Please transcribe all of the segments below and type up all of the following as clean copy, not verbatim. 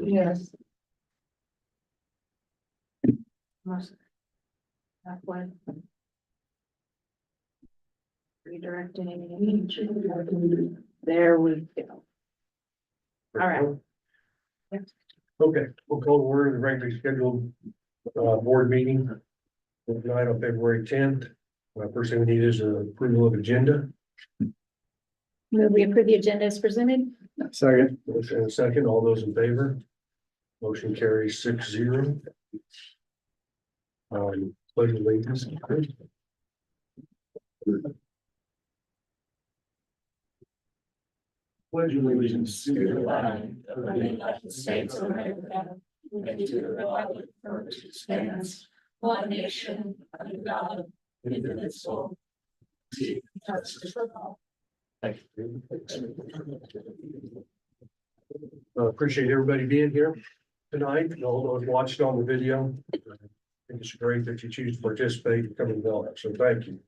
Yes. That one. Redirecting. There we go. All right. Okay, we'll call to order the regularly scheduled board meeting tonight on February 10th. First thing we need is an approval of agenda. Move we approve the agenda as presented. Second. Motion and a second. All those in favor? Motion carries 6-0. Pledge of allegiance. Pledge allegiance to the flag of the United States of America and to the republic for which it stands, one nation, under God, indivisible. Thank you. Appreciate everybody being here tonight, and all those watched on the video. I think it's great that you choose to participate and come and go, so thank you.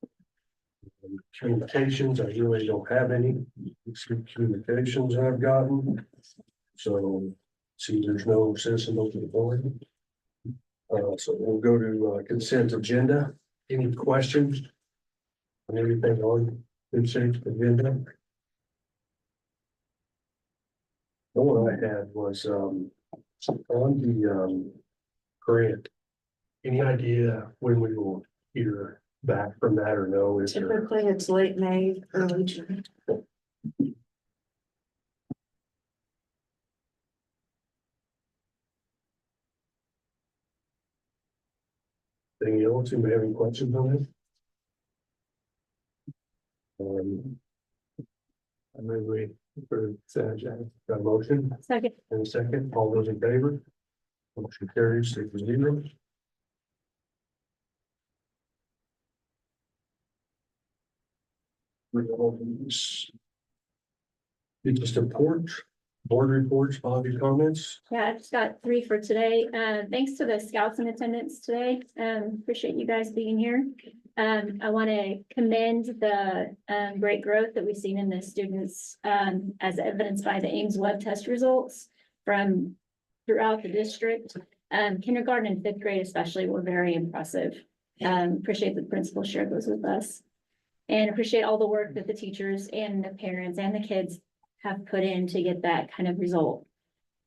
Communications, I really don't have any communications I've gotten. So, see, there's no citizen open the board. So we'll go to consent agenda. Any questions? On anything on consent agenda? The one I had was on the grant. Any idea when we will hear back from that or no? Is there Typically, it's late May, early June. anything else? Anybody have any questions on it? I move we for got a motion Second. and a second. All those in favor? Motion carries 6-0. It's just a board reports, Bobby comments. Yeah, I just got 3 for today. Thanks to the scouts in attendance today. Appreciate you guys being here. I want to commend the great growth that we've seen in the students as evidenced by the Ames web test results from throughout the district. Kindergarten and 5th grade especially were very impressive. Appreciate the principal shared those with us. And appreciate all the work that the teachers and the parents and the kids have put in to get that kind of result.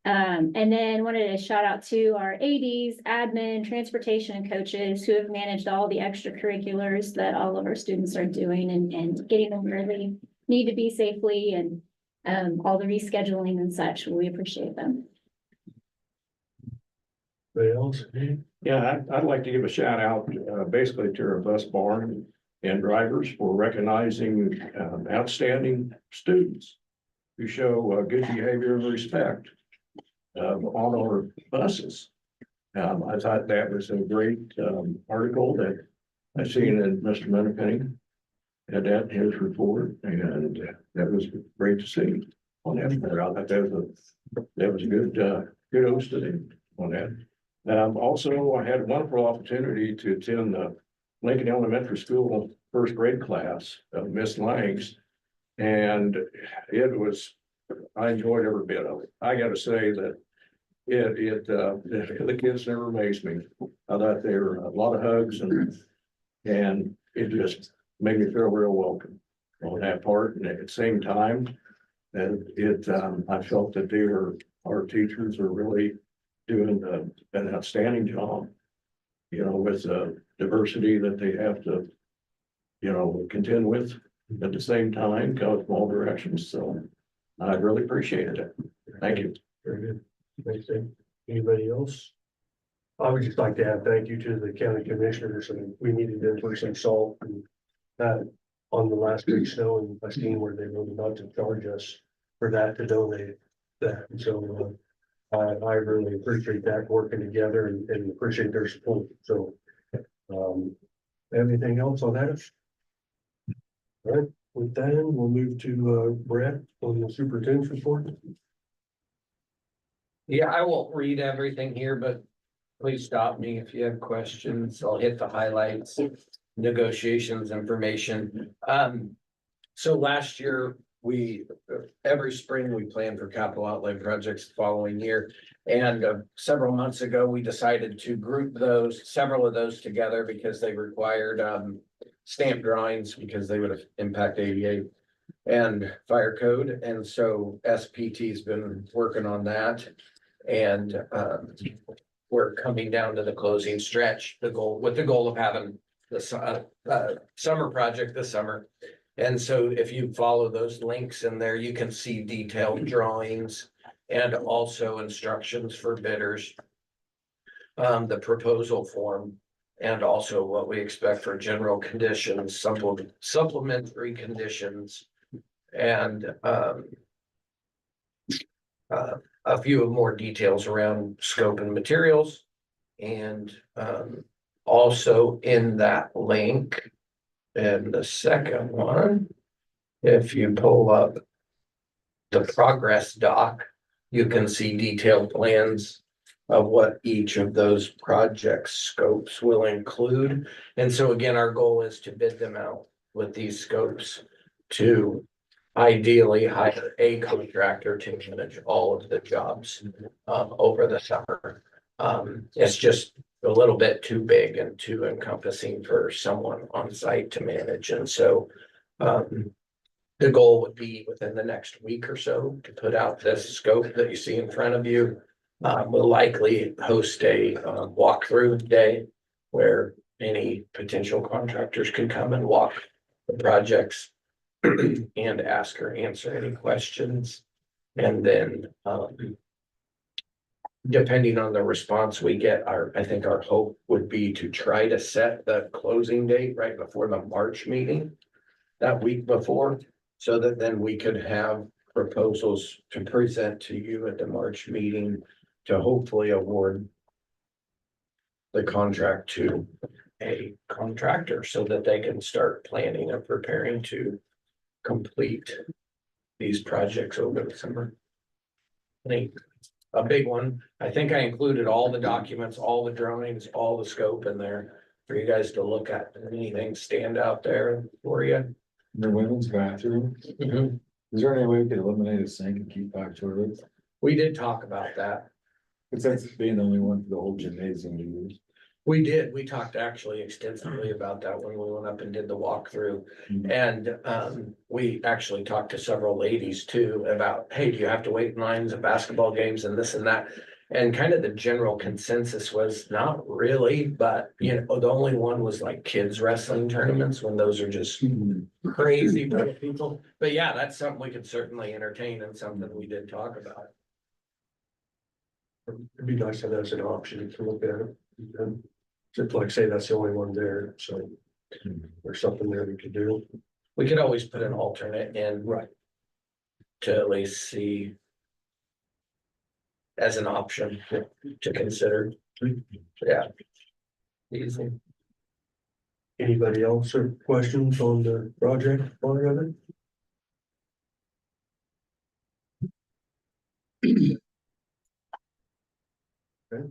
And then wanted to shout out to our ADs, admin, transportation, and coaches who have managed all the extracurriculars that all of our students are doing and getting them where they need to be safely and all the rescheduling and such. We appreciate them. Anybody else? Yeah, I'd like to give a shout out basically to our bus barn and drivers for recognizing outstanding students who show good behavior and respect on our buses. I thought that was a great article that I seen in Mr. Mennepenny had that in his report, and that was great to see on that. I thought that was a good kudos to them on that. Also, I had a wonderful opportunity to attend the Lincoln Elementary School first grade class of Miss Lang's, and I enjoyed every bit of it. I got to say that the kids never amazed me. I thought they were a lot of hugs and it just made me feel real welcome on that part. And at the same time, I felt that our teachers are really doing an outstanding job, with the diversity that they have to, contend with at the same time, go from all directions. So I really appreciated it. Thank you. Very good. Thanks, Dave. Anybody else? I would just like to add thank you to the county commissioners. I mean, we needed them for some salt and that on the last big snow, and I seen where they voted not to charge us for that, to donate that. So I really appreciate that working together and appreciate their support. So anything else on that? All right, with that, we'll move to Brett on the superintendent's report. Yeah, I won't read everything here, but please stop me if you have questions. I'll hit the highlights, negotiations information. So last year, every spring, we plan for capital outlay projects the following year. And several months ago, we decided to group several of those together because they required stamp drawings because they would have impact ADA and fire code. And so SPT's been working on that. And we're coming down to the closing stretch, with the goal of having the summer project this summer. And so if you follow those links in there, you can see detailed drawings and also instructions for bidders. The proposal form and also what we expect for general conditions, supplementary conditions. And a few more details around scope and materials. And also in that link, and the second one, if you pull up the progress doc, you can see detailed plans of what each of those project scopes will include. And so again, our goal is to bid them out with these scopes to ideally hire a contractor to manage all of the jobs over the summer. It's just a little bit too big and too encompassing for someone on site to manage. And so the goal would be within the next week or so to put out this scope that you see in front of you. We'll likely host a walkthrough day where any potential contractors can come and walk the projects and ask or answer any questions. And then depending on the response we get, I think our hope would be to try to set the closing date right before the March meeting, that week before, so that then we could have proposals to present to you at the March meeting to hopefully award the contract to a contractor so that they can start planning and preparing to complete these projects over the summer. A big one. I think I included all the documents, all the drawings, all the scope in there for you guys to look at. Anything stand out there for you? The women's bathroom, Mhm. is there any way we could eliminate a sink and keep 5 toilets? We did talk about that. Cause that's being the only one for the whole gymnasium to use. We did. We talked actually extensively about that when we went up and did the walkthrough. And we actually talked to several ladies too about, hey, do you have to wait in lines at basketball games and this and that? And kind of the general consensus was not really, but you know, the only one was like kids wrestling tournaments when those are just crazy for people. But yeah, that's something we could certainly entertain and something we did talk about. It'd be nice to have that as an option to look at it. And just like say, that's the only one there, so there's something there we could do. We could always put an alternate in. Right. To at least see. As an option to consider. Yeah. Easy. Anybody else or questions on the project part of it? Okay.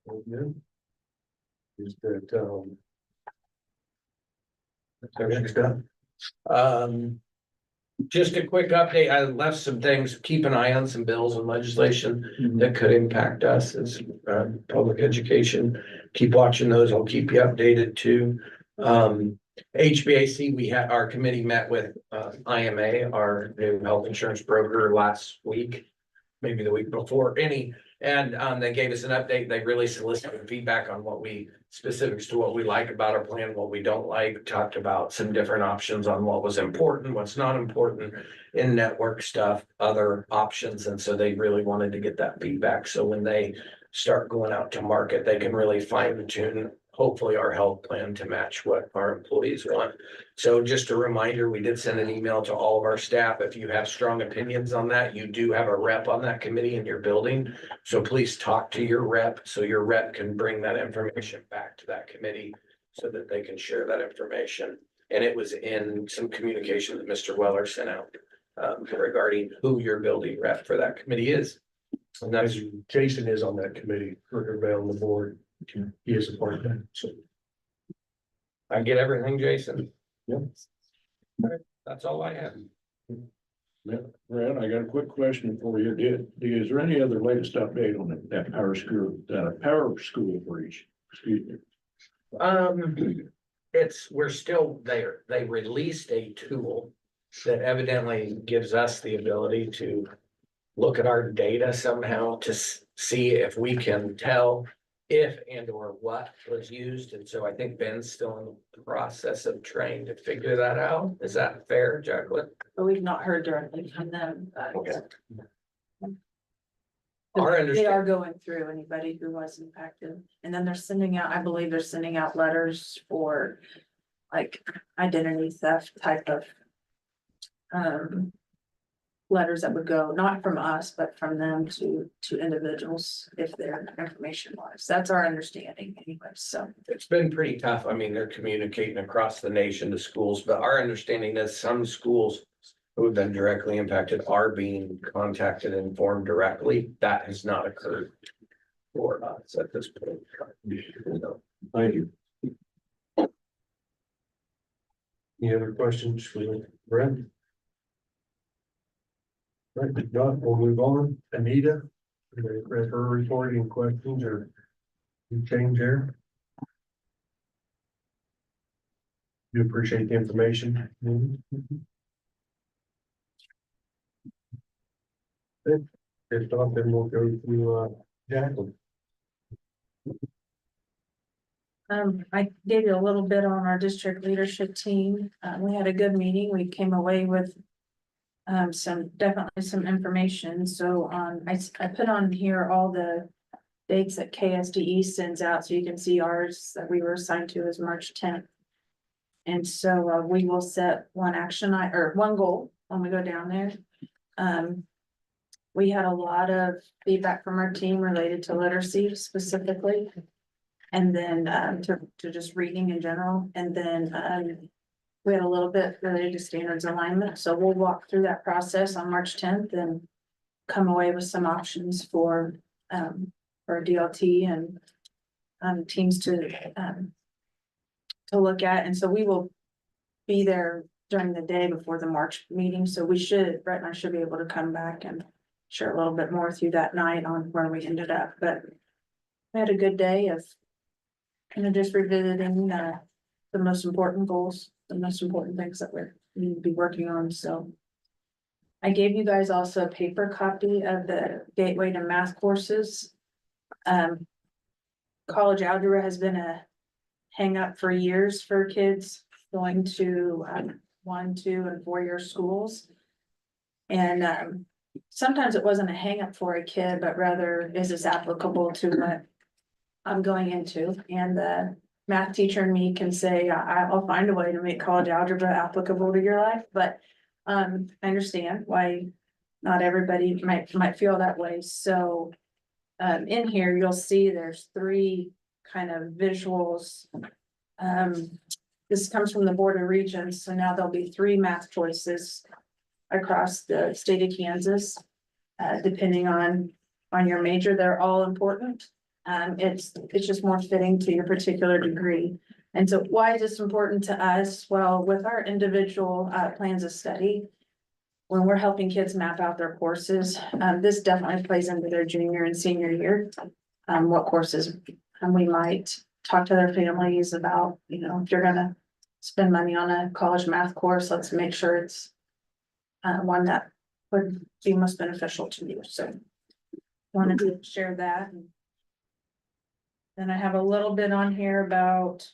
All good. Is that, next up? Just a quick update. I left some things, keep an eye on some bills and legislation that could impact us as public education. Keep watching those. I'll keep you updated too. HVAC, we had, our committee met with IMA, our new health insurance broker last week, maybe the week before, and they gave us an update. They really solicited feedback on specifics to what we like about our plan, what we don't like, talked about some different options on what was important, what's not important in network stuff, other options. And so they really wanted to get that feedback. So when they start going out to market, they can really fine tune, hopefully, our health plan to match what our employees want. So just a reminder, we did send an email to all of our staff. If you have strong opinions on that, you do have a rep on that committee in your building. So please talk to your rep so your rep can bring that information back to that committee so that they can share that information. And it was in some communication that Mr. Weller sent out regarding who your building rep for that committee is. And that's As Jason is on that committee, for everybody on the board, he is a part of that, so. I get everything, Jason. Yep. That's all I have. Brad, I got a quick question for you. Is there any other latest update on that power school breach? Excuse me. We're still there. They released a tool that evidently gives us the ability to look at our data somehow to see if we can tell if and or what was used. And so I think Ben's still in the process of trying to figure that out. Is that fair, Jacqueline? But we've not heard directly from them. Okay. They Our understanding. are going through anybody who was impacted, and then they're sending out, I believe they're sending out letters for like identity theft type of letters that would go, not from us, but from them to individuals if their information was. That's our understanding anyway, so. It's been pretty tough. I mean, they're communicating across the nation to schools, but our understanding is some schools who have been directly impacted are being contacted and informed directly. That has not occurred for us at this point. Thank you. Any other questions for Brent? Right, if not, we'll move on. Anita, read her report, any questions or any change there? You appreciate the information. Good. If not, then we'll go to Jacqueline. I gave you a little bit on our district leadership team. We had a good meeting. We came away with definitely some information. So, I put on here all the dates that KSDE sends out, so you can see ours that we were assigned to is March 10th. And so, we will set one goal when we go down there. We had a lot of feedback from our team related to literacy specifically. And then, to just reading in general, and then, we had a little bit related to standards alignment, so we'll walk through that process on March 10th and come away with some options for DLT and teams to look at. And so we will be there during the day before the March meeting, so Brett and I should be able to come back and share a little bit more with you that night on where we ended up. But we had a good day of just revisiting the most important goals, the most important things that we need to be working on. So I gave you guys also a paper copy of the Gateway to Math courses. College algebra has been a hang up for years for kids going to 1, 2, and 4-year schools. And sometimes it wasn't a hang up for a kid, but rather is this applicable to what I'm going into. And the math teacher and me can say, I'll find a way to make college algebra applicable to your life, but I understand why not everybody might feel that way. So in here, you'll see there's 3 kind of visuals. This comes from the Board of Regents, so now there'll be 3 math choices across the state of Kansas, depending on your major. They're all important. It's just more fitting to your particular degree. And so why is this important to us? Well, with our individual plans of study, when we're helping kids map out their courses, this definitely plays into their junior and senior year. What courses we might talk to their families about, if you're gonna spend money on a college math course, let's make sure it's one that would be most beneficial to you. So wanted to share that. Then I have a little bit on here about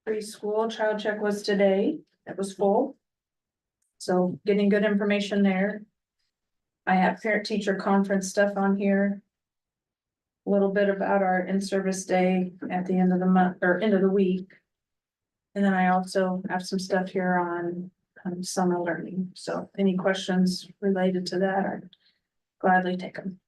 preschool. Child check was today. It was full. So getting good information there. I have parent teacher conference stuff on here. A little bit about our in-service day at the end of the month or end of the week. And then I also have some stuff here on summer learning. So any questions related to that, I'd gladly take them.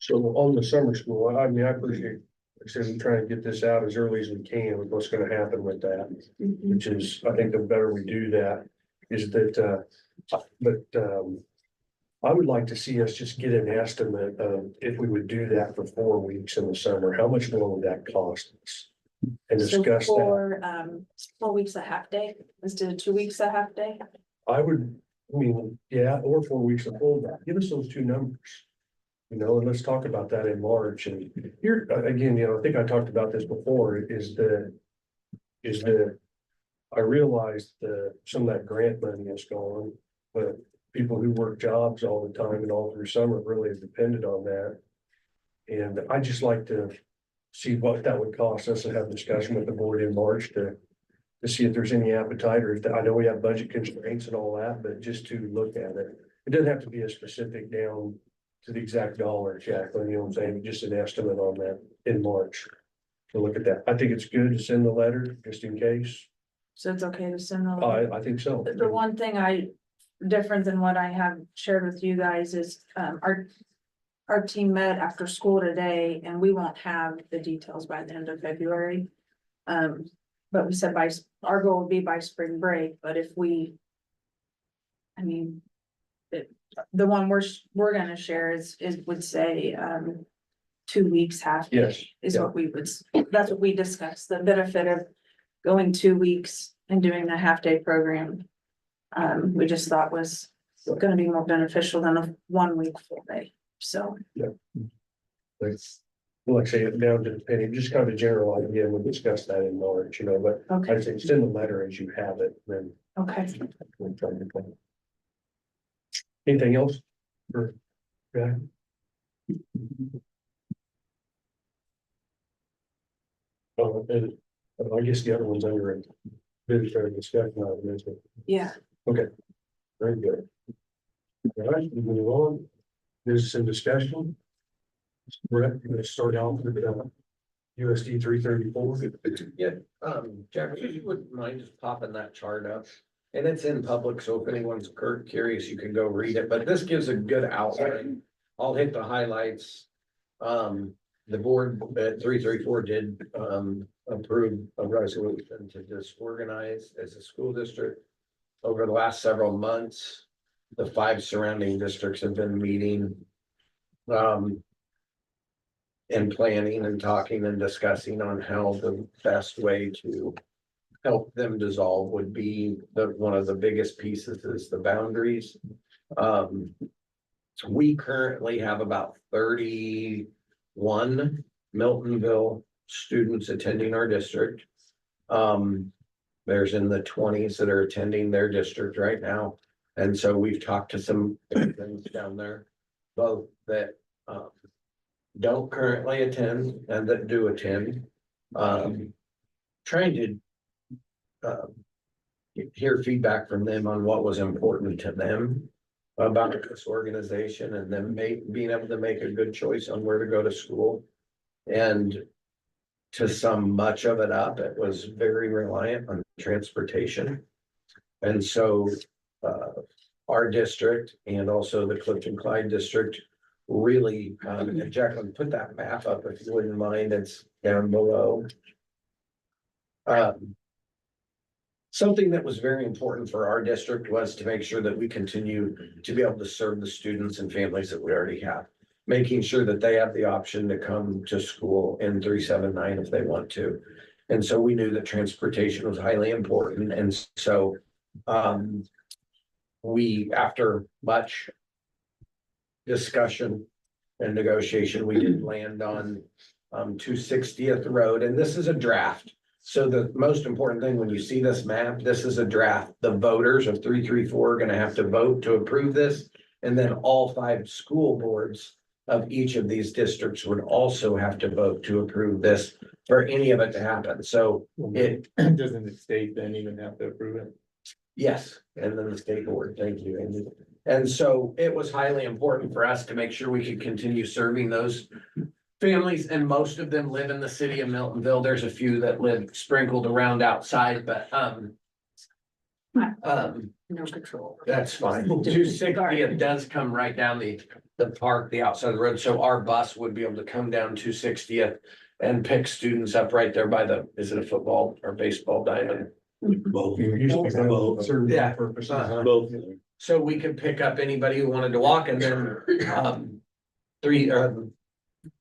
So on the summer school, I mean, I appreciate, like I said, we try to get this out as early as we can with what's gonna happen with that. Which is, I think the better we do that, is that, I would like to see us just get an estimate of if we would do that for 4 weeks in the summer, how much more would that cost us? and So discuss that. for, 4 weeks a half day instead of 2 weeks a half day. I would, I mean, yeah, or 4 weeks of full day. Give us those two numbers. You know, and let's talk about that in March. And here, again, you know, I think I talked about this before, is I realized some of that grant money is gone, but people who work jobs all the time and all through summer really have depended on that. And I just like to see what that would cost us and have a discussion with the board in March to see if there's any appetite, or if, I know we have budget constraints and all that, but just to look at it. It doesn't have to be a specific down to the exact dollar, Jacqueline, you know what I'm saying, just an estimate on that in March. To look at that. I think it's good to send the letter just in case. So it's okay to send them. I think so. The one thing different than what I have shared with you guys is, our team met after school today, and we won't have the details by the end of February. But we said our goal would be by spring break, but if I mean, the one we're gonna share would say, 2 weeks half. Yes. Is what that's what we discussed, the benefit of going 2 weeks and doing the half day program. We just thought was gonna be more beneficial than a 1 week full day, so. Like I say, it down to the penny, just kind of a general idea. We'll discuss that in March, you know, but Okay, I'd say send the letter as you have it, then okay. we'll try to plan. Anything else? Yeah. And I guess the other one's under a very fair discussion, isn't it? Yeah, Very good. All right, we move on. There's some discussion. Brett, you're gonna start out with USD 334. Yeah, Jack, if you wouldn't mind just popping that chart up. And it's in public, so if anyone's curious, you can go read it, but this gives a good outline. I'll hit the highlights. The board at 334 did approve a resolution to disorganize as a school district. Over the last several months, the 5 surrounding districts have been meeting. And planning and talking and discussing on how the best way to help them dissolve would be. One of the biggest pieces is the boundaries. We currently have about 31 Miltonville students attending our district. There's in the 20s that are attending their district right now. And so we've talked to some things down there, both that don't currently attend and that do attend. Trying to hear feedback from them on what was important to them about this organization, and then being able to make a good choice on where to go to school. And to sum much of it up, it was very reliant on transportation. And so our district and also the Clifton Clyde district really, and Jacqueline, put that map up if you wouldn't mind, it's down below. Something that was very important for our district was to make sure that we continue to be able to serve the students and families that we already have. Making sure that they have the option to come to school in 379 if they want to. And so we knew that transportation was highly important. And so we, after much discussion and negotiation, we did land on 260th Road, and this is a draft. So the most important thing when you see this map, this is a draft. The voters of 334 are going to have to vote to approve this, and then all 5 school boards of each of these districts would also have to vote to approve this for any of it to happen. So it Doesn't the state then even have to approve it? yes, and then the state board, thank you, Andy. And so it was highly important for us to make sure we could continue serving those families, and most of them live in the city of Miltonville. There's a few that live sprinkled around outside, but no control. that's fine. 260th does come right down the park, the outside of the road, so our bus would be able to come down 260th and pick students up right there by is it a football or baseball diamond? Both. Usually both serve Yeah. purposes. Both. So we could pick up anybody who wanted to walk, and then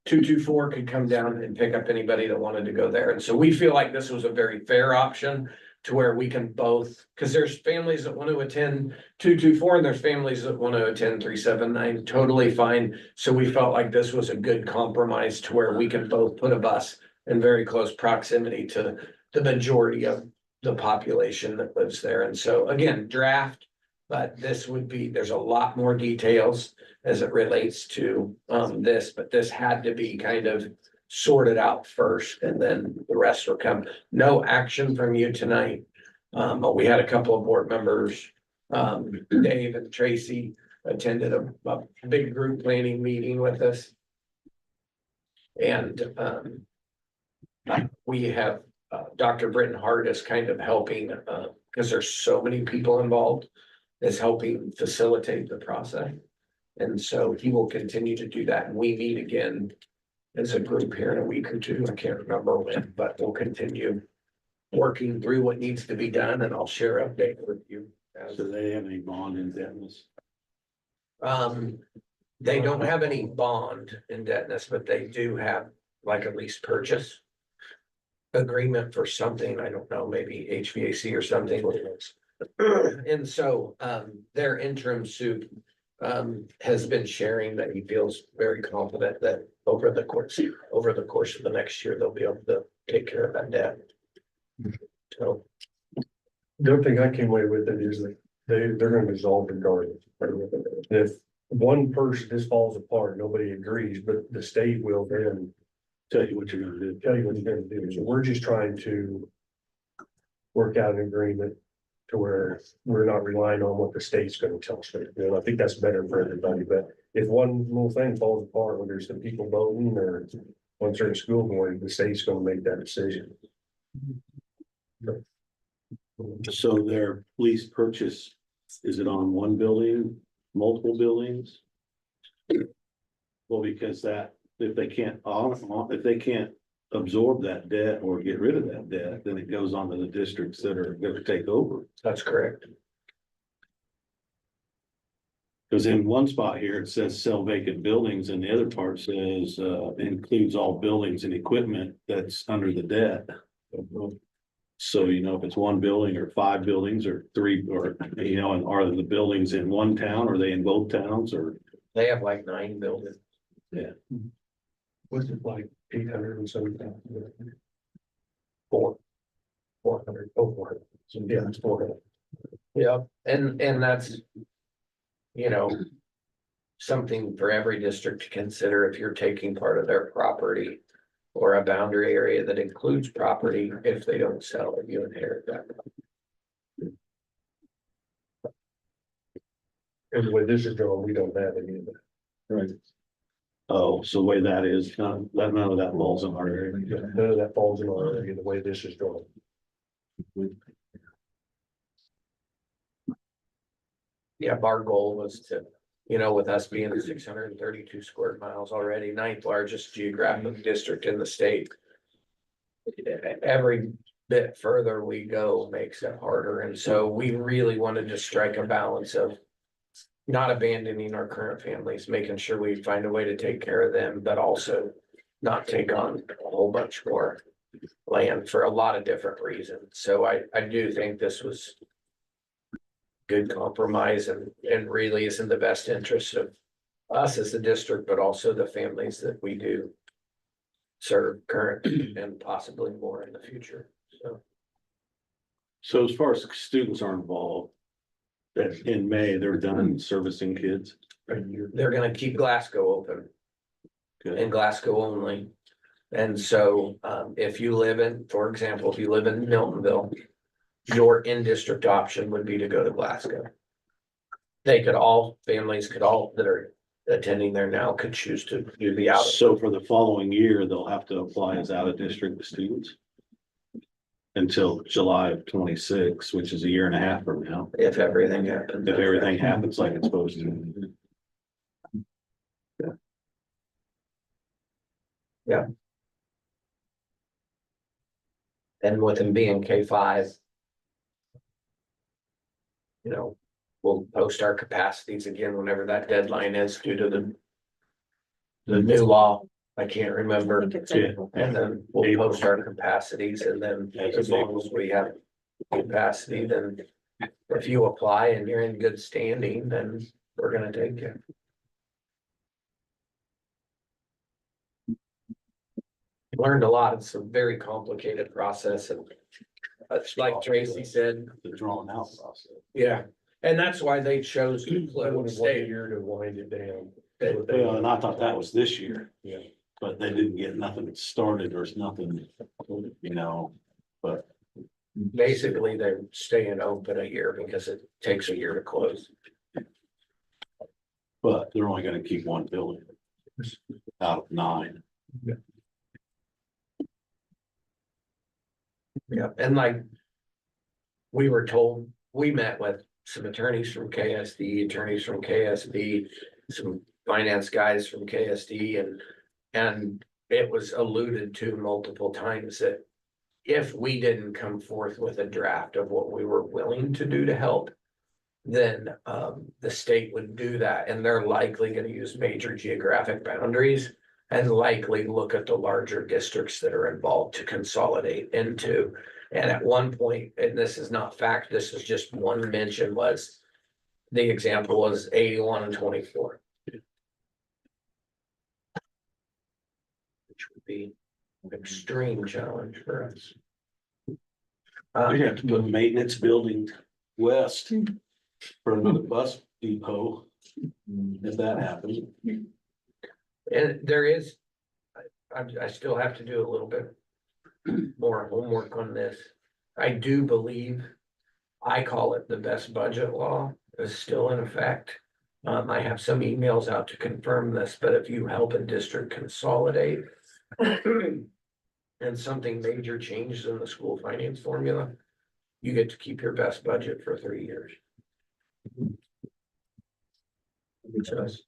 224 could come down and pick up anybody that wanted to go there. And so we feel like this was a very fair option to where we can both, because there's families that want to attend 224 and there's families that want to attend 379, totally fine. So we felt like this was a good compromise to where we can both put a bus in very close proximity to the majority of the population that lives there. And so again, draft, but this would be, there's a lot more details as it relates to this, but this had to be kind of sorted out first and then the rest will come. No action from you tonight. But we had a couple of board members, Dave and Tracy attended a big group planning meeting with us. And we have Dr. Britton Hart is kind of helping because there's so many people involved, is helping facilitate the process. And so he will continue to do that. And we meet again as a group here in a week or two. I can't remember when, but we'll continue working through what needs to be done and I'll share update with you. So they have any bond indebtedness? They don't have any bond indebtedness, but they do have like a lease purchase agreement for something. I don't know, maybe HVAC or something. And so, their interim suit has been sharing that he feels very confident that over the course of the next year, they'll be able to take care of that debt. So, The other thing I came away with it is that they're gonna resolve regardless. If one person, this falls apart, nobody agrees, but the state will then Tell you what you're gonna do. tell you what you're gonna do. So we're just trying to work out an agreement to where we're not relying on what the state's gonna tell us. I think that's better for everybody, but if one little thing falls apart, when there's some people voting or on certain school board, the state's gonna make that decision. So their lease purchase, is it on one building, multiple buildings? Well, because that, if they can't absorb that debt or get rid of that debt, then it goes on to the districts that are gonna take over. that's correct. Because in one spot here, it says sell vacant buildings and the other part says includes all buildings and equipment that's under the debt. So, if it's one building or 5 buildings or 3, or, and are the buildings in one town, or are they in both towns, or? They have like 9 buildings. Was it like 800 and something? 400. Oh, 400. So yeah, it's 400. Yeah, and that's, something for every district to consider if you're taking part of their property or a boundary area that includes property, if they don't sell it, you inherit that. And the way this is going, we don't have any of that. Right. Oh, so the way that is, none of that falls in our area. None of that falls in our area, the way this is going. Yeah, our goal was to, with us being 632 square miles already, 9th largest geographic district in the state. Every bit further we go makes it harder, and so we really wanted to strike a balance of not abandoning our current families, making sure we find a way to take care of them, but also not take on a whole bunch more land for a lot of different reasons. So I do think this was good compromise and really is in the best interest of us as a district, but also the families that we do serve current and possibly more in the future. So as far as students are involved, that in May, they're done servicing kids. They're gonna keep Glasgow open Good. and Glasgow only. And so if you live in, for example, if you live in Miltonville, your in-district option would be to go to Glasgow. Families could all that are attending there now could choose to do the out. So for the following year, they'll have to apply as out-of-district students until July of 26, which is a year and a half from now, If everything happens. if everything happens like it's supposed to. And with him being K5. We'll post our capacities again whenever that deadline is due to the new law. I can't I remember. think it's Yeah. April. And then we'll post our capacities and then as long as we have capacity, then if you apply and you're in good standing, then we're gonna take you. Learned a lot. It's a very complicated process and like Tracy said, The drawn out process. yeah. And that's why they chose to I close wanted 1 state. year to wind it down. Well, and I thought that was this year, Yeah. but they didn't get nothing started. There's nothing, you know, but Basically, they're staying open a year because it takes a year to close. they're only gonna keep one building out of 9. Yeah, and like. We were told, we met with some attorneys from KSD, attorneys from KSB, some finance guys from KSD and it was alluded to multiple times that. If we didn't come forth with a draft of what we were willing to do to help. Then the state would do that and they're likely gonna use major geographic boundaries. And likely look at the larger districts that are involved to consolidate into. And at one point, and this is not fact, this is just one mention was. The example was 81 and 24. Which would be an extreme challenge for us. We have to put a maintenance building west for another bus depot. If that happens. And there is, I still have to do a little bit more homework on this. I do believe, I call it the best budget law is still in effect. I have some emails out to confirm this, but if you help a district consolidate and something major changes in the school finance formula, you get to keep your best budget for 3 years. Because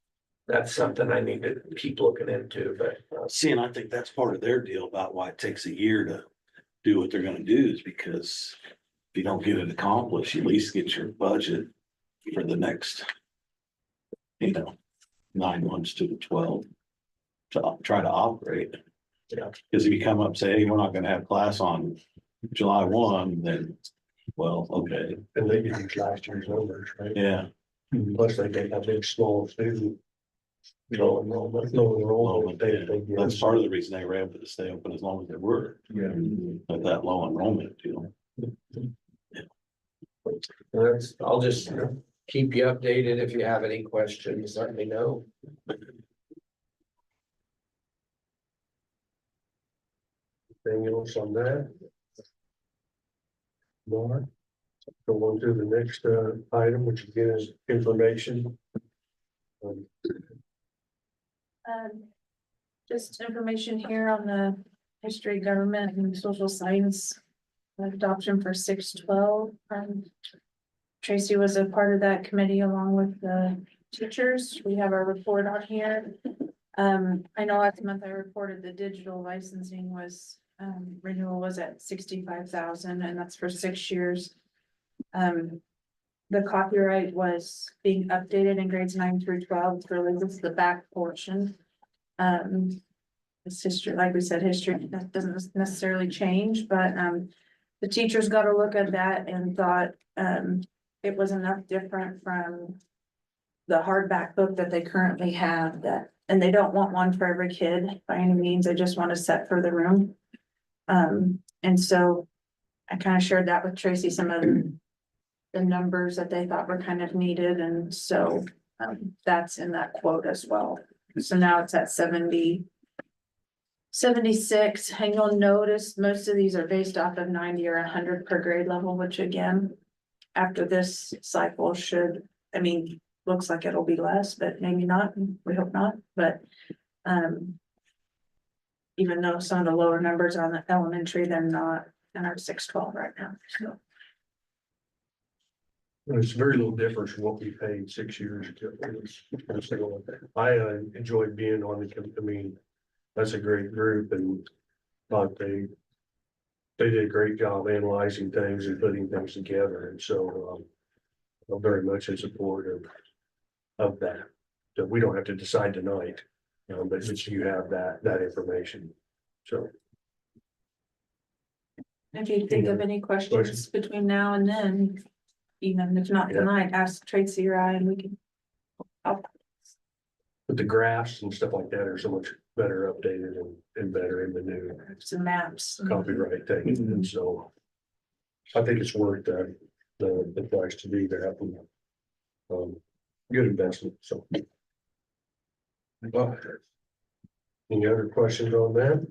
that's something I need to keep looking into, but See, and I think that's part of their deal about why it takes a year to do what they're gonna do is because if you don't get it accomplished, you at least get your budget for the next, 9 months to 12 to try to operate. Yeah. Because if you come up and say, hey, we're not gonna have class on July 1, then, well, okay, And they get these last year's numbers, right? yeah. Plus they get that big small student. Low enrollment, they get. That's part of the reason they were able to stay open as long as they were, Yeah. at that low enrollment, I'll just keep you updated. If you have any questions, let me know. Anything else on that? More. Go on to the next item, which again is information. Just information here on the history, government and social science adoption for 612. Tracy was a part of that committee along with the teachers. We have our report on here. I know last month I reported the digital licensing was, renewal was at 65,000 and that's for 6 years. The copyright was being updated in grades 9 through 12, really this is the back portion. It's history, like we said, history, that doesn't necessarily change, but, the teachers got a look at that and thought, it was enough different from the hardback book that they currently have that, and they don't want one for every kid by any means, they just want a set for the room. And so I kind of shared that with Tracy, some of the numbers that they thought were kind of needed, and so, that's in that quote as well. So now it's at 76, and you'll notice most of these are based off of 90 or 100 per grade level, which again, after this cycle should, looks like it'll be less, but maybe not, we hope not, but, even though some of the lower numbers on the elementary, they're not in our 612 right now, so. It's very little difference from what we paid 6 years ago. I enjoyed being on the, that's a great group and thought they did a great job analyzing things and putting things together. And so I'm very much in support of that. So we don't have to decide tonight. But since you have that information, so. If you think of any questions between now and then, even if not Yeah. tonight, ask Tracy or I and we can. But the graphs and stuff like that are so much better updated and better in the new Some maps. copyright thing, and so. I think it's worth the price to do that. Good investment, so. Well, any other questions on that?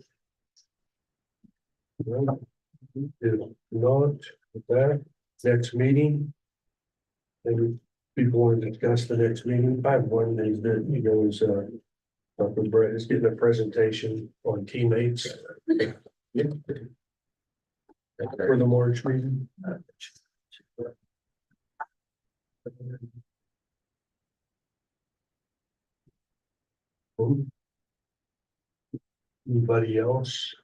No. If not, with that, next meeting. Maybe people want to discuss the next meeting. I have one is that he goes, Dr. Brett is getting a presentation on teammates. For the March meeting. Anybody else?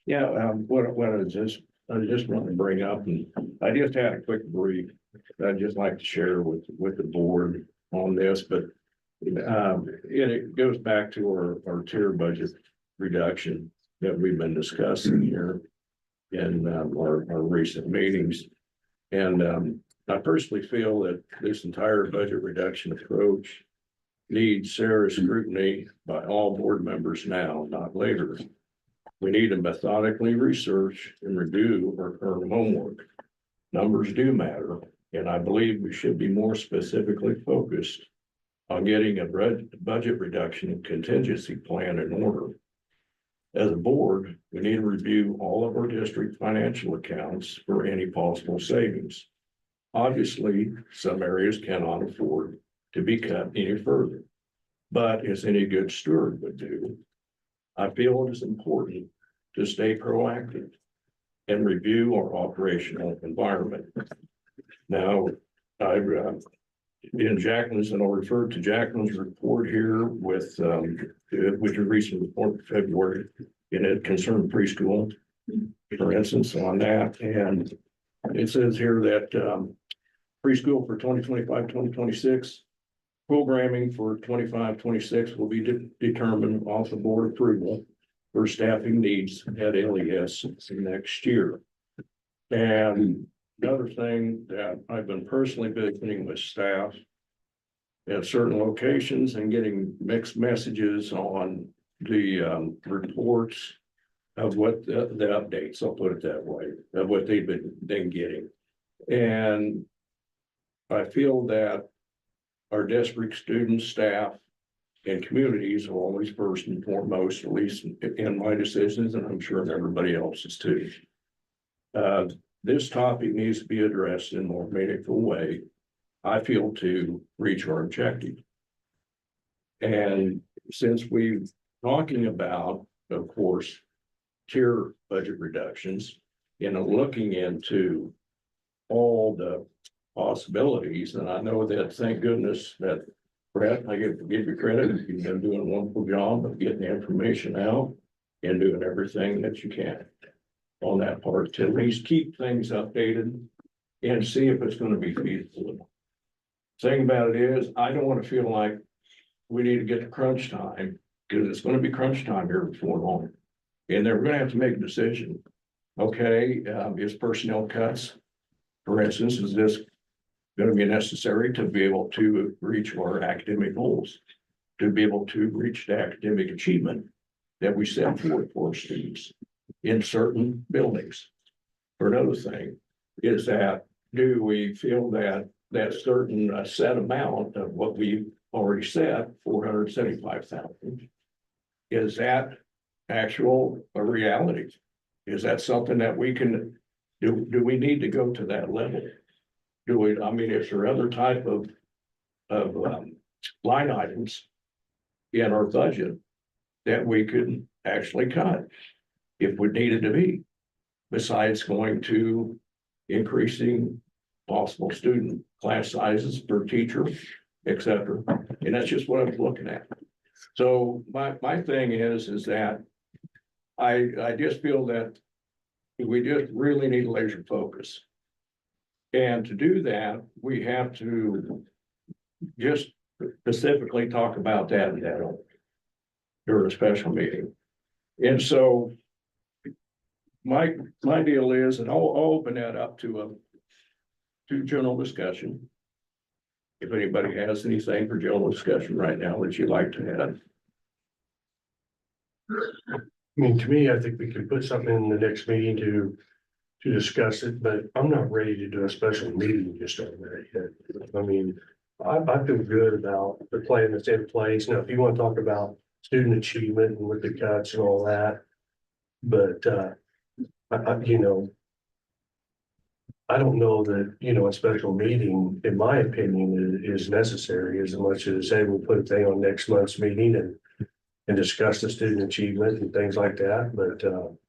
Yeah, what I just want to bring up, and I just had a quick brief. I'd just like to share with the board on this, but it goes back to our tier budget reduction that we've been discussing here in our recent meetings. And I personally feel that this entire budget reduction approach needs serious scrutiny by all board members now, not later. We need to methodically research and review our homework. Numbers do matter, and I believe we should be more specifically focused on getting a budget reduction and contingency plan in order. As a board, we need to review all of our district financial accounts for any possible savings. Obviously, some areas cannot afford to be cut any further, but as any good steward would do, I feel it is important to stay proactive and review our operational environment. Now, I've in Jacqueline's, and I'll refer to Jacqueline's report here with your recent report in February, and it concerned preschool, for instance, on that. And it says here that preschool for 2025-2026, programming for 25-26 will be determined off the board approval for staffing needs at LES next year. And another thing that I've been personally visiting with staff at certain locations and getting mixed messages on the reports of what the updates, I'll put it that way, of what they've been getting. And I feel that our district students, staff, and communities are always first and foremost, at least in my decisions, and I'm sure in everybody else's too. This topic needs to be addressed in a more meaningful way, I feel, to reach our objective. And since we're talking about, of course, tier budget reductions, looking into all the possibilities, and I know that, thank goodness that Brett, I give you credit, you've been doing a wonderful job of getting the information out and doing everything that you can on that part to at least keep things updated and see if it's going to be feasible. Thing about it is, I don't want to feel like we need to get to crunch time, because it's going to be crunch time here before long. And they're going to have to make a decision. Okay, is personnel cuts, for instance, is this going to be necessary to be able to reach our academic goals, to be able to reach the academic achievement that we set forth for students in certain buildings? For another thing, is that, do we feel that certain set amount of what we already set, 475,000, is that actual a reality? Is that something that we can do? Do we need to go to that level? Do we, I mean, is there other type of line items in our budget that we could actually cut if we needed to be, besides going to increasing possible student class sizes per teacher, et cetera? And that's just what I was looking at. So my thing is that I just feel that we just really need laser focus. And to do that, we have to just specifically talk about that and that. during a special meeting. And so my deal is, and I'll open that up to general discussion. If anybody has anything for general discussion right now that you'd like to add. I mean, to me, I think we can put something in the next meeting to discuss it, but I'm not ready to do a special meeting just on that yet. I mean, I feel good about the plan that's in place. Now, if you want to talk about student achievement and with the cuts and all that, but, you know, I don't know that, you know, a special meeting, in my opinion, is necessary as much as, say, we'll put a thing on next month's meeting and discuss the student achievement and things like that, but,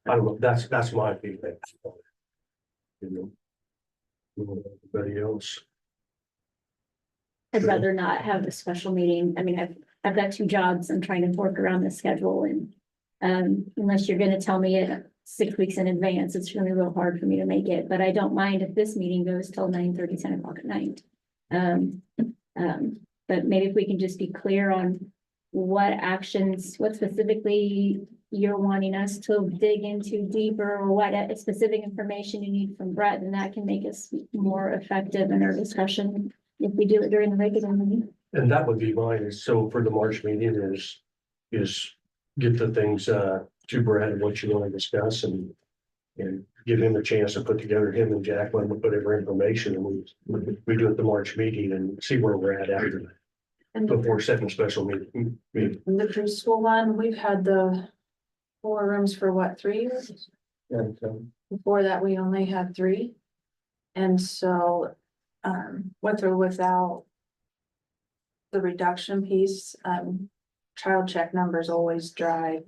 I don't know, that's my feeling. You know, everybody else. I'd rather not have a special meeting. I mean, I've got 2 jobs. I'm trying to work around the schedule and unless you're gonna tell me it 6 weeks in advance, it's really real hard for me to make it, but I don't mind if this meeting goes till 9:30, 10 o'clock at night. But maybe if we can just be clear on what actions, what specifically you're wanting us to dig into deeper, or what specific information you need from Brett, then that can make us more effective in our discussion if we do it during the regular meeting. And that would be mine, so for the March meeting is get the things, to Brad and what you want to discuss and give him a chance to put together, him and Jacqueline, with whatever information, and we do it at the March meeting and see where we're at after that, And before setting a special meeting. the preschool one, we've had the 4 rooms for what, 3 years? And, Before that, we only had 3. And so, with or without the reduction piece, child check numbers always drive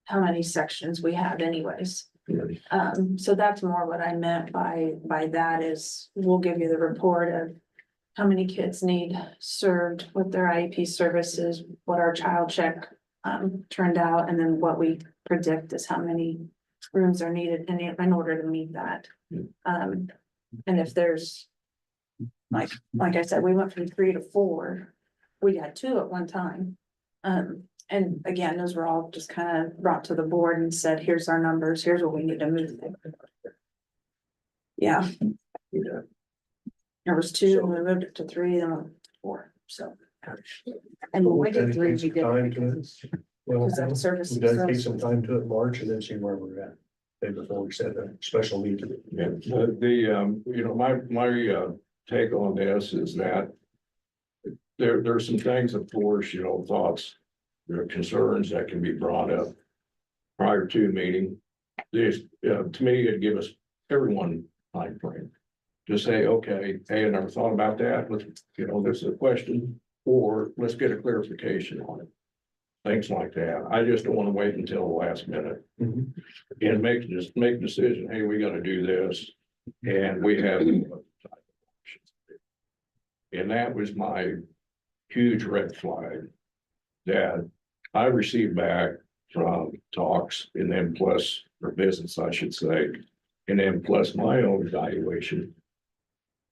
how many sections we have anyways. So that's more what I meant by that is we'll give you the report of how many kids need served with their IEP services, what our child check turned out, and then what we predict is how many rooms are needed in order to meet that. And if there's like I said, we went from 3 to 4. We had 2 at one time. And again, those were all just kind of brought to the board and said, here's our numbers, here's what we need to move. Yeah. There was 2, and we moved it to 3, then we went to 4, so. And when we did 3, we did Well, because that service. we dedicate some time to it in March and then see where we're at. Maybe before we set a special meeting. Yeah, you know, my take on this is that there's some things, of course, you know, thoughts, there are concerns that can be brought up prior to meeting. This, to me, it'd give us everyone time frame to say, okay, hey, I never thought about that. Let's, you know, this is a question, or let's get a clarification on it. Things like that. I just don't want to wait until the last minute and make a decision. Hey, we got to do this, and we have. And that was my huge red flag that I received back from talks, and then plus, or business, I should say, and then plus my own evaluation.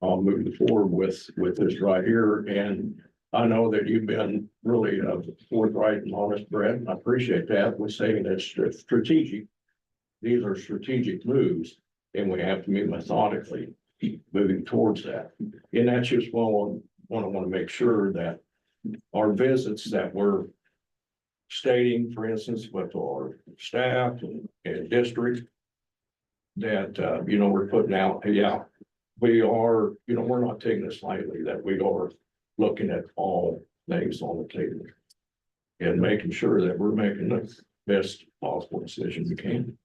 I'll move forward with this right here, and I know that you've been really forthright and honest, Brett, and I appreciate that with saying it's strategic. These are strategic moves, and we have to move methodically, moving towards that. And that's just one I want to make sure that our visits that we're stating, for instance, with our staff and district, that, you know, we're putting out, yeah, we are, you know, we're not taking this lightly, that we are looking at all things on the table and making sure that we're making the best possible decision we can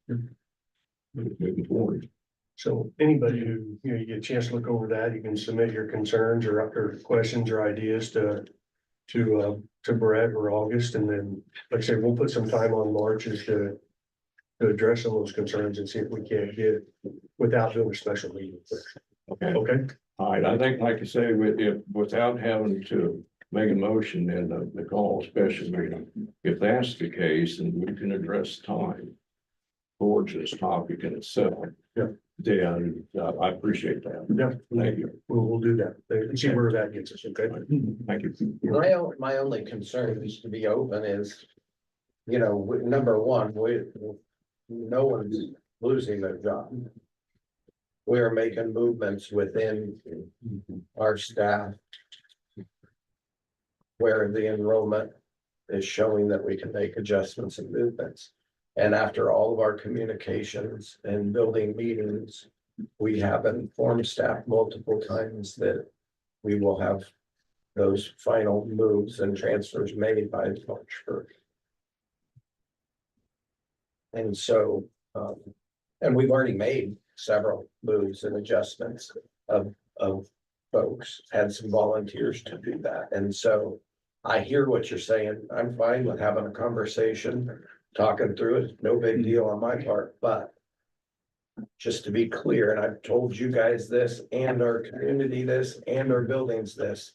moving forward. So anybody who, you know, you get a chance to look over that, you can submit your concerns or questions or ideas to Brett or August, and then, like I said, we'll put some time on March as to address some of those concerns and see if we can't get without doing a special meeting. Okay. Okay, All right, I think, like you say, without having to make a motion in the call special meeting, if that's the case, and we can address time towards this topic in itself. Yeah. Then I appreciate that. yeah, Thank you. we'll do that. See where that gets us, okay? Thank you. My only concern, just to be open, is you know, number one, no one's losing their job. We are making movements within our staff where the enrollment is showing that we can make adjustments and movements. And after all of our communications and building meetings, we have informed staff multiple times that we will have those final moves and transfers made by March 1st. And so, and we've already made several moves and adjustments of folks, had some volunteers to do that. And so I hear what you're saying. I'm fine with having a conversation, talking through it. No big deal on my part, but just to be clear, and I've told you guys this and our community this and our buildings this,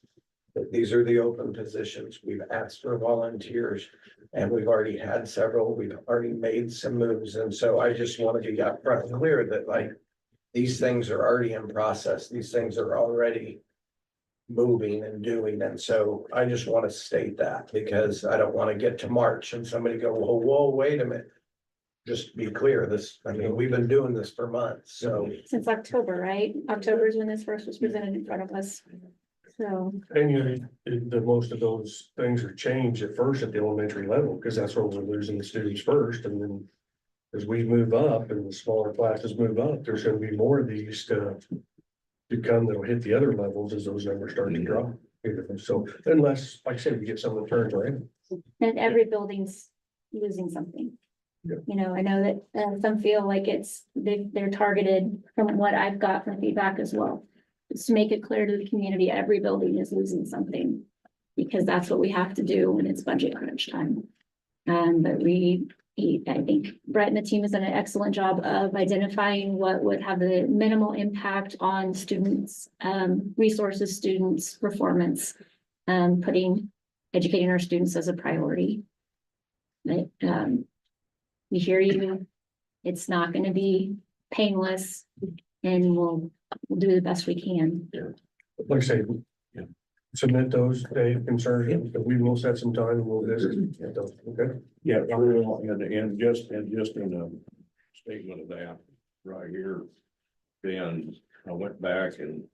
that these are the open positions. We've asked for volunteers and we've already had several. We've already made some moves. And so I just want to be upfront and clear that like these things are already in process. These things are already moving and doing. And so I just want to state that because I don't want to get to March and somebody go, whoa, wait a minute. Just be clear, I mean, we've been doing this for months, so. Since October, right? October is when this first was presented in front of us. So, And the most of those things are changed at first at the elementary level, because that's where we're losing the students first, and then. As we move up and the smaller classes move up, there's gonna be more of these to come that'll hit the other levels as those numbers start to drop. So unless, like I said, we get some of the turns around. and every building's losing something. Yeah. You know, I know that some feel like they're targeted from what I've got from feedback as well. Just to make it clear to the community, every building is losing something. Because that's what we have to do when it's budget crunch time. But I think Brett and the team has done an excellent job of identifying what would have the minimal impact on students, resources, students' performance, educating our students as a priority. But, we hear you. It's not going to be painless, and we'll do the best we can. Like I say, submit those, Dave, concerns, and we will set some time and we'll visit. Okay. Yeah, and just in a statement of that right here. Then I went back and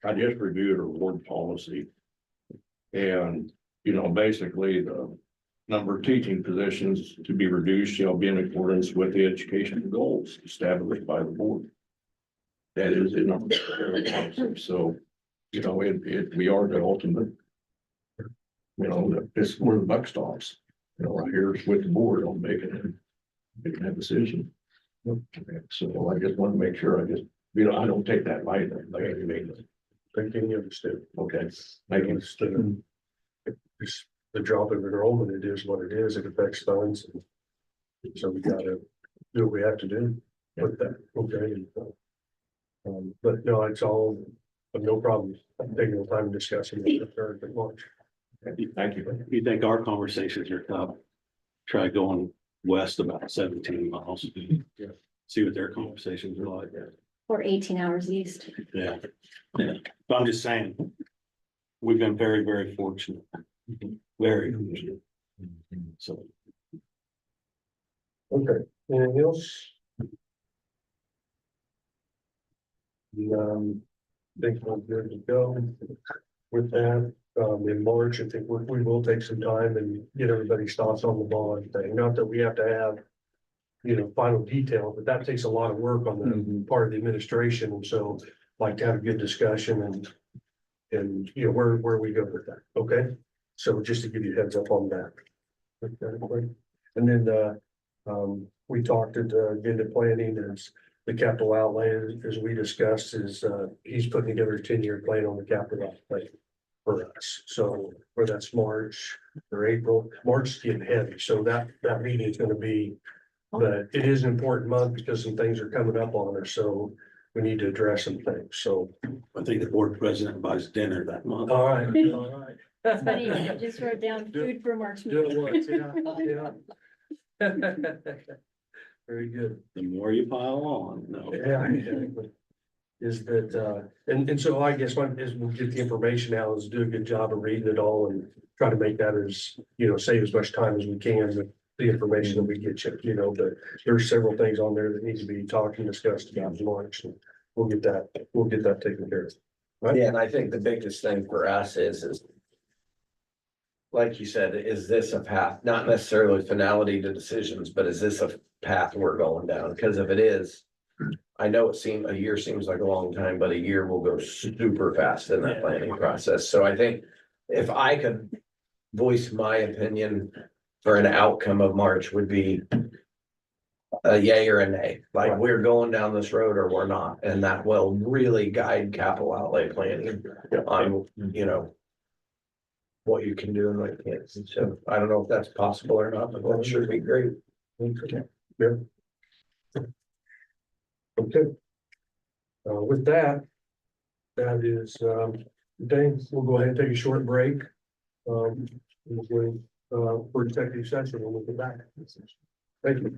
I just reviewed our board policy. And, basically the number of teaching positions to be reduced shall be in accordance with the educational goals established by the board. That is in our policy, so, we are the ultimate. It's where the buck stops, right here with the board on making that decision. So I just want to make sure I don't take that lightly, like any means. Think you understood. Okay, thank you. Just the drop in enrollment, it is what it is. It affects funds. So we gotta do what we have to do with that. Okay. But no, it's all, no problem. I'm taking the time discussing it very much. Thank you. You think our conversations are tough? Try going west about 17 miles. Yeah. See what their conversations are like. Or 18 hours east. Yeah. But I'm just saying, we've been very, very fortunate. Very fortunate. So. Okay, anything else? Think we're good to go with that. In March, I think we will take some time and get everybody's thoughts on the bond thing. Not that we have to have, final detail, but that takes a lot of work on the part of the administration. And so like to have a good discussion and where we go with that. Okay. So just to give you a heads up on that. Okay. And then, we talked at the agenda planning as the capital outlay, as we discussed, is, he's putting together a 10-year plan on the capital outlay for us. So whether that's March or April, March is getting heavy. So that meeting is going to be, but it is an important month because some things are coming up on us. So we need to address some things. So I think the board president buys dinner that month. all right, all right. It's funny, I just wrote down food for March. Do it once, yeah. Very good. The more you pile on, no. Yeah, exactly. Is that, and so I guess is we'll get the information out, is do a good job of reading it all and try to make that as, save as much time as we can with the information that we get you, you know, but there's several things on there that need to be talked and discussed about lunch. And we'll get that taken care of. Right? Yeah, and I think the biggest thing for us is. Like you said, is this a path, not necessarily finality to decisions, but is this a path we're going down? Because if it is. I know a year seems like a long time, but a year will go super fast in that planning process. So I think if I could voice my opinion for an outcome of March would be a yay or a nay, like we're going down this road or we're not, and that will really guide capital outlay planning on, you know, what you can do and what you can't. So I don't know if that's possible or not, but that should be great. Yeah. Okay. With that. That is, Dane, we'll go ahead and take a short break. We'll go, for executive session and we'll get back. Thank you.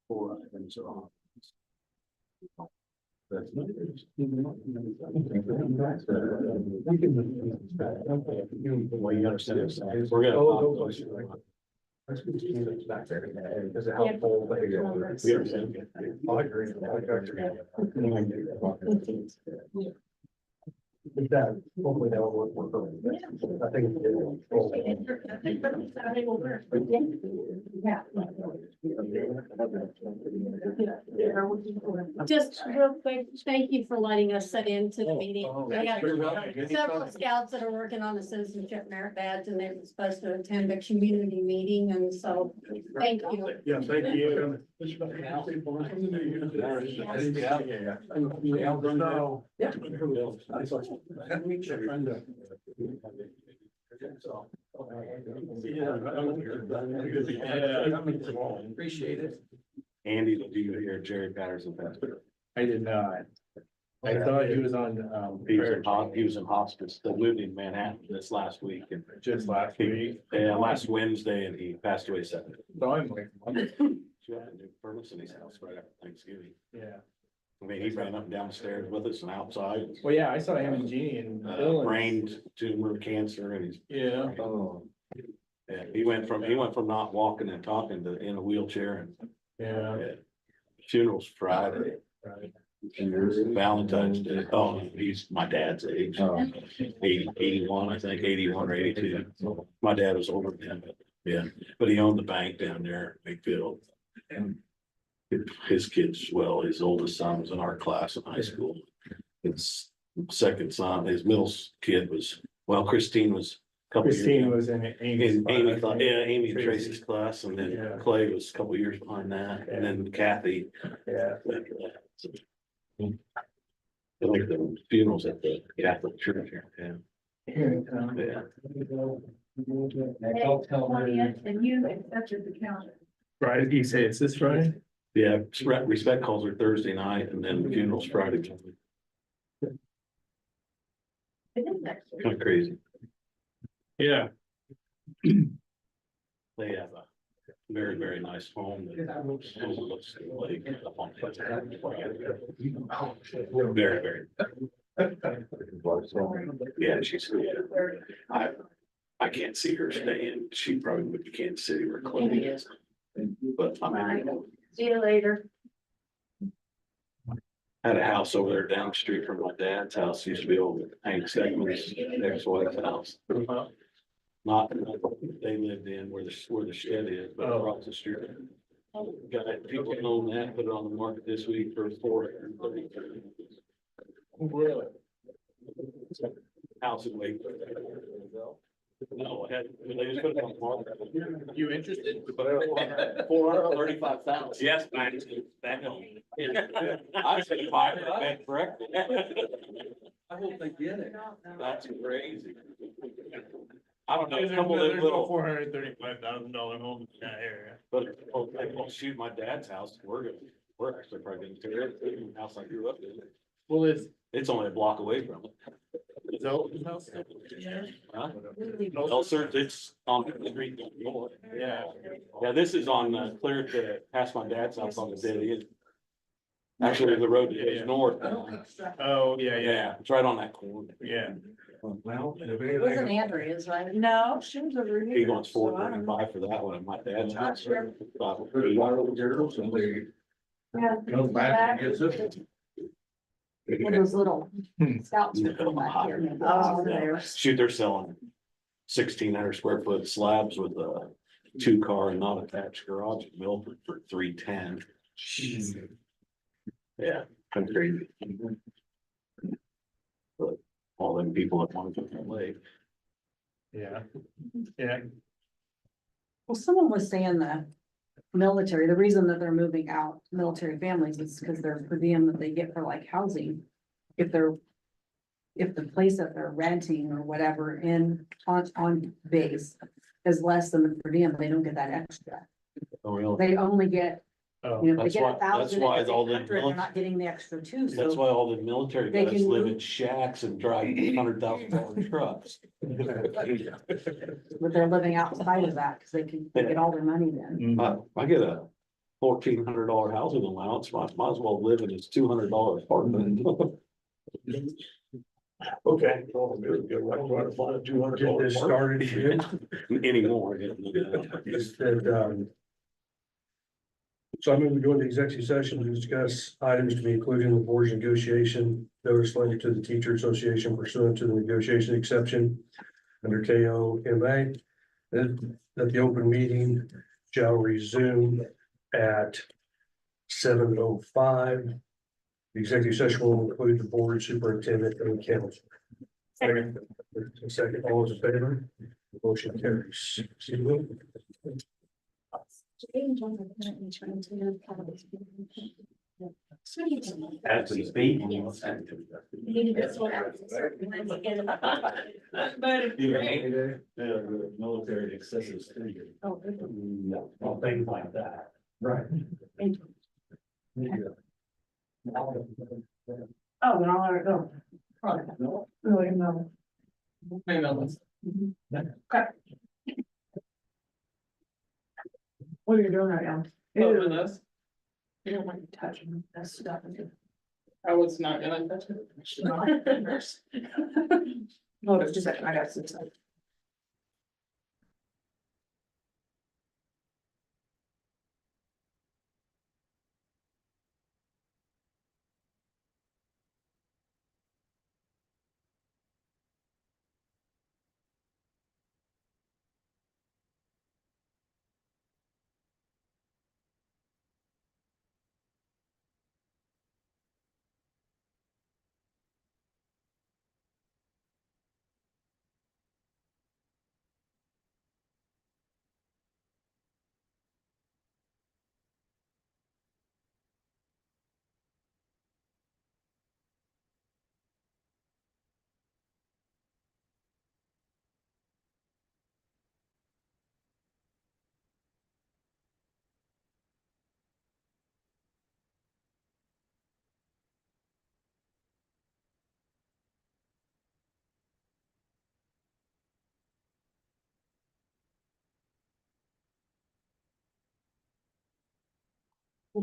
Four items are on. That's not. Well, you understand. We're gonna. Let's get the units back there because of how full they are. We understand. I agree. With that, hopefully that will work. I think. Just real quick, thank you for letting us sit into the meeting. I got several scouts that are working on the citizenship merit badge and they were supposed to attend a community meeting, and so thank you. Yeah, thank you. Appreciate it. Andy, did you hear Jerry Patterson passed? I did not. I thought he was on, He was in hospice. They moved in Manhattan this last week and just last week. yeah, last Wednesday, and he passed away Saturday. So I'm like, She had a new furnace in his house right after Thanksgiving. yeah. I mean, he ran up and down the stairs with us and outside. Well, yeah, I saw him and Jeannie and Bill. Brain tumor, cancer, and he's, Yeah. yeah, he went from not walking and talking to in a wheelchair and Yeah. funeral's Friday. Right. And Valentine's Day. Oh, he's my dad's age. 81, I think, 81 or 82. My dad was older than him, but yeah, but he owned the bank down there, in Bigfield. And his kids, well, his oldest son was in our class in high school. His second son, his middle kid was, well, Christine was a couple years. Christine was in Amy's. Amy and Tracy's class, and then Yeah. Clay was a couple years behind that, and then Kathy. Yeah. I like the funerals at the Catholic church here, yeah. Yeah. And you accepted the counter. Friday, you say it's this Friday? Yeah, respect calls are Thursday night, and then the funeral's Friday. Kind of crazy. Yeah. They have a very, very nice home that overlooks the lake up on the. Very, very. Yeah, she's, I can't see her staying. She probably would be Kansas City or Clinton. But I mean, See you later. had a house over there down the street from my dad's house. Used to be old Hank Stegman's ex-wife's house. Not, they lived in where the shed is, but across the street. Got people own that, put it on the market this week for $430,000. Really? House in Wakefield. No, they just put it on the market. You interested? $435,000. Yes, man. That home. I was gonna buy it for Ben correct. I hope they get it. That's crazy. I don't know. A couple of them little, $435,000 home in that area. but oh, shoot, my dad's house, we're actually probably gonna tear it, the house I grew up in. Well, It's only a block away from it. is Elton's house? Huh? No, sir, it's on the street north. Yeah. Yeah, this is on clear to past my dad's house on the dead end. Actually, the road that goes north. Oh, Yeah, it's right on that corner. yeah. Well, if It wasn't anything, Andrea's, right? No, she was over He here. wants $4.35 for that one at my dad's house. there's a lot of girls and they Yeah. come back and get this. Well, those little scouts were from back here. Oh, there. Shoot, they're selling 1,600 square foot slabs with a 2-car and not attached garage at Milford for $310. Yeah, kind of crazy. But all them people that want to put that lake. Yeah, yeah. Well, someone was saying the military, the reason that they're moving out, military families, is because they're per diem that they get for like housing. If the place that they're renting or whatever on base is less than the per diem, they don't get that extra. Oh, really? They only get, Oh, you know, if That's they get why- a thousand, that's why all the 600, they're not getting the extra two, That's so. why all the military They guys can live in move. shacks and drive $100,000 trucks. But they're living outside of that, cause they can get all their money then. I get a $1,400 housing allowance, might as well live in his $200 apartment. okay. Get right to find a $200. Get this started again. Anymore. Is that, so I'm going to go into executive session to discuss items to be included in the board's negotiation notice letter to the teacher association pursuant to the negotiation exception under KOMA. That the open meeting shall resume at 7:05. The executive session will include the board superintendent and council. Second, all those in favor? Motion carries. As we speak. The military excessive spending. Oh, Things like that. Right. Oh, then I'll let it go. Really, no. Okay. What are you doing right now? Over this, You don't want to touch that stuff. I was not gonna touch it. Hold on just a second, I got some stuff.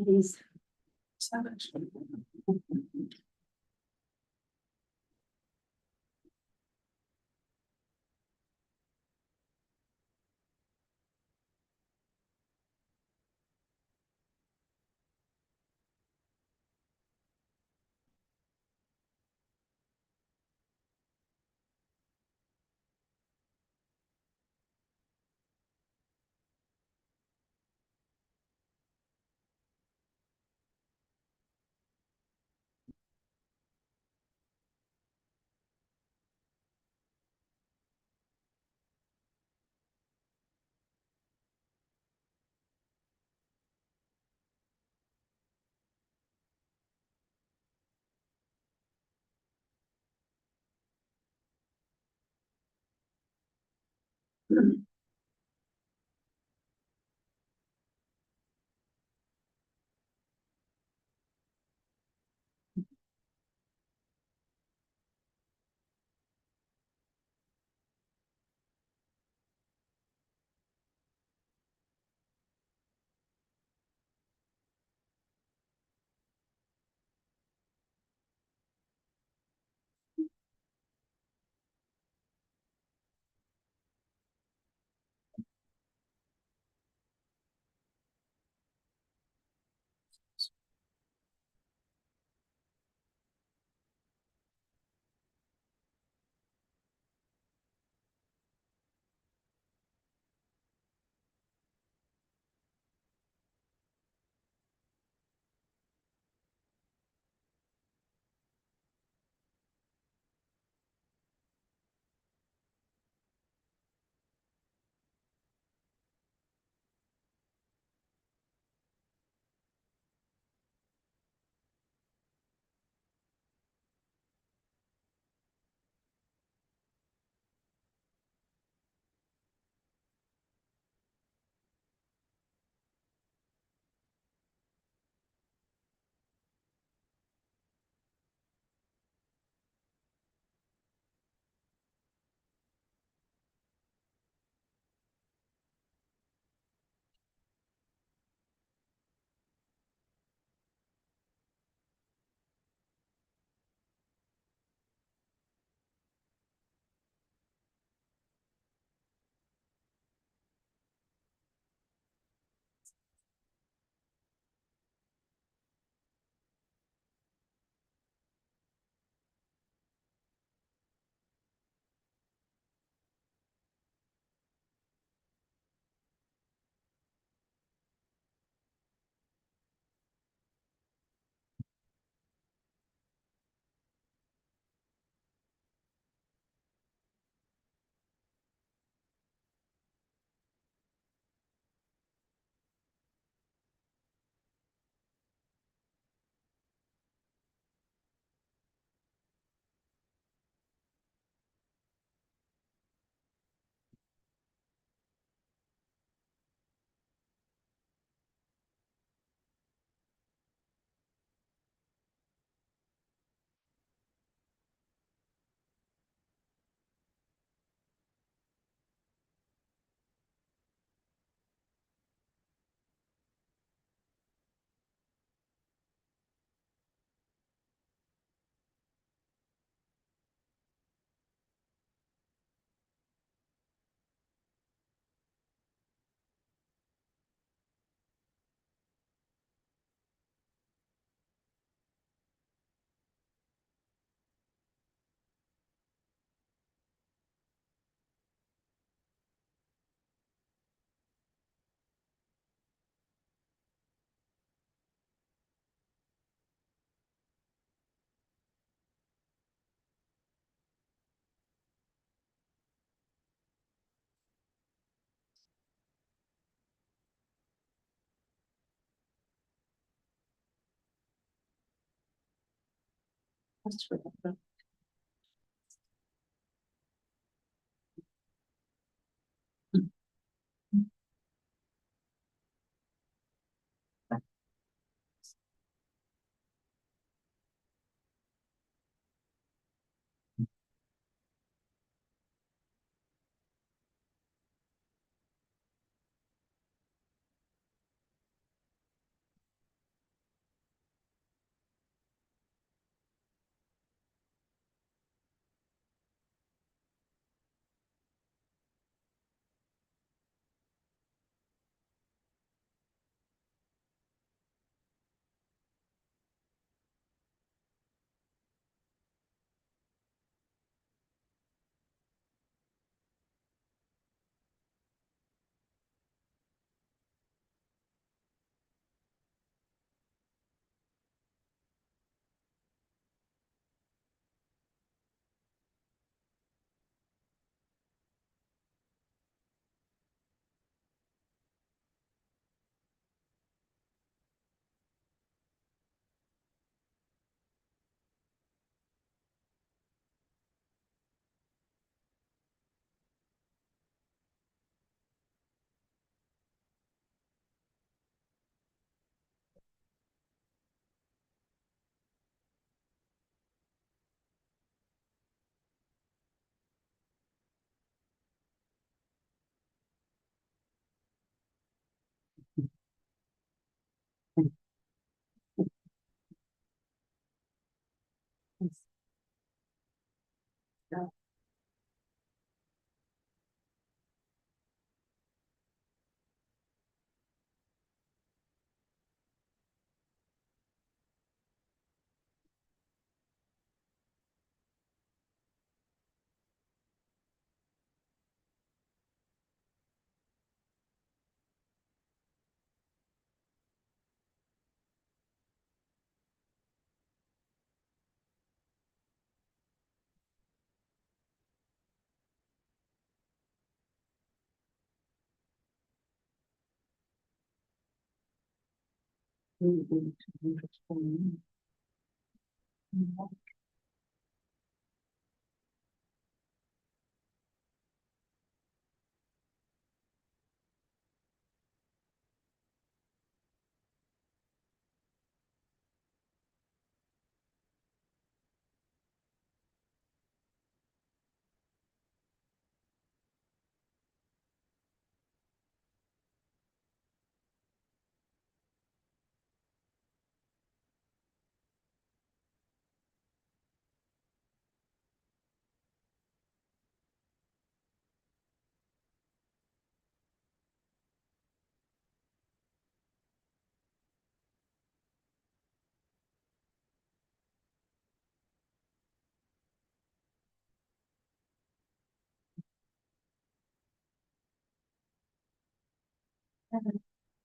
These Savage.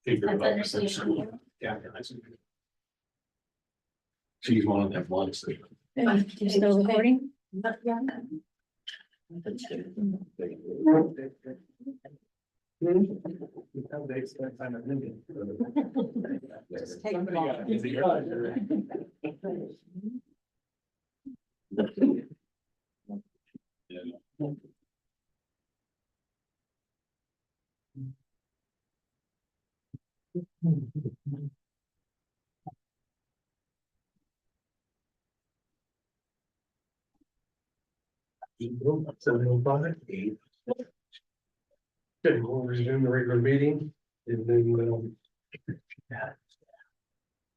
Figure That's it out. understandable. Yeah. She's one of them ones that. You're still recording? Okay, we'll resume the regular meeting and then,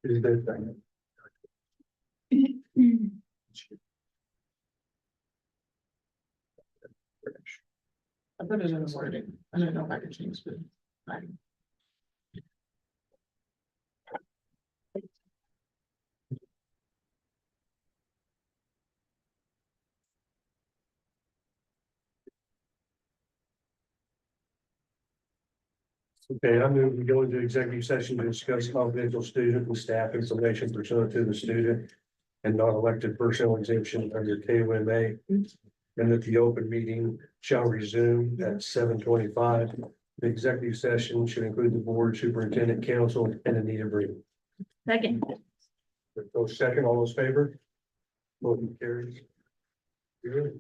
is that thing. I put it in the wording. I don't know if I can change it. Okay, I'm going to go into executive session to discuss confidential student and staff information pursuant to the student and non-elected personnel exemption under KOMA. And that the open meeting shall resume at 7:25. The executive session should include the board, superintendent, council, and Anita Breen. Second. Those second, all those favor? Motion carries. Good.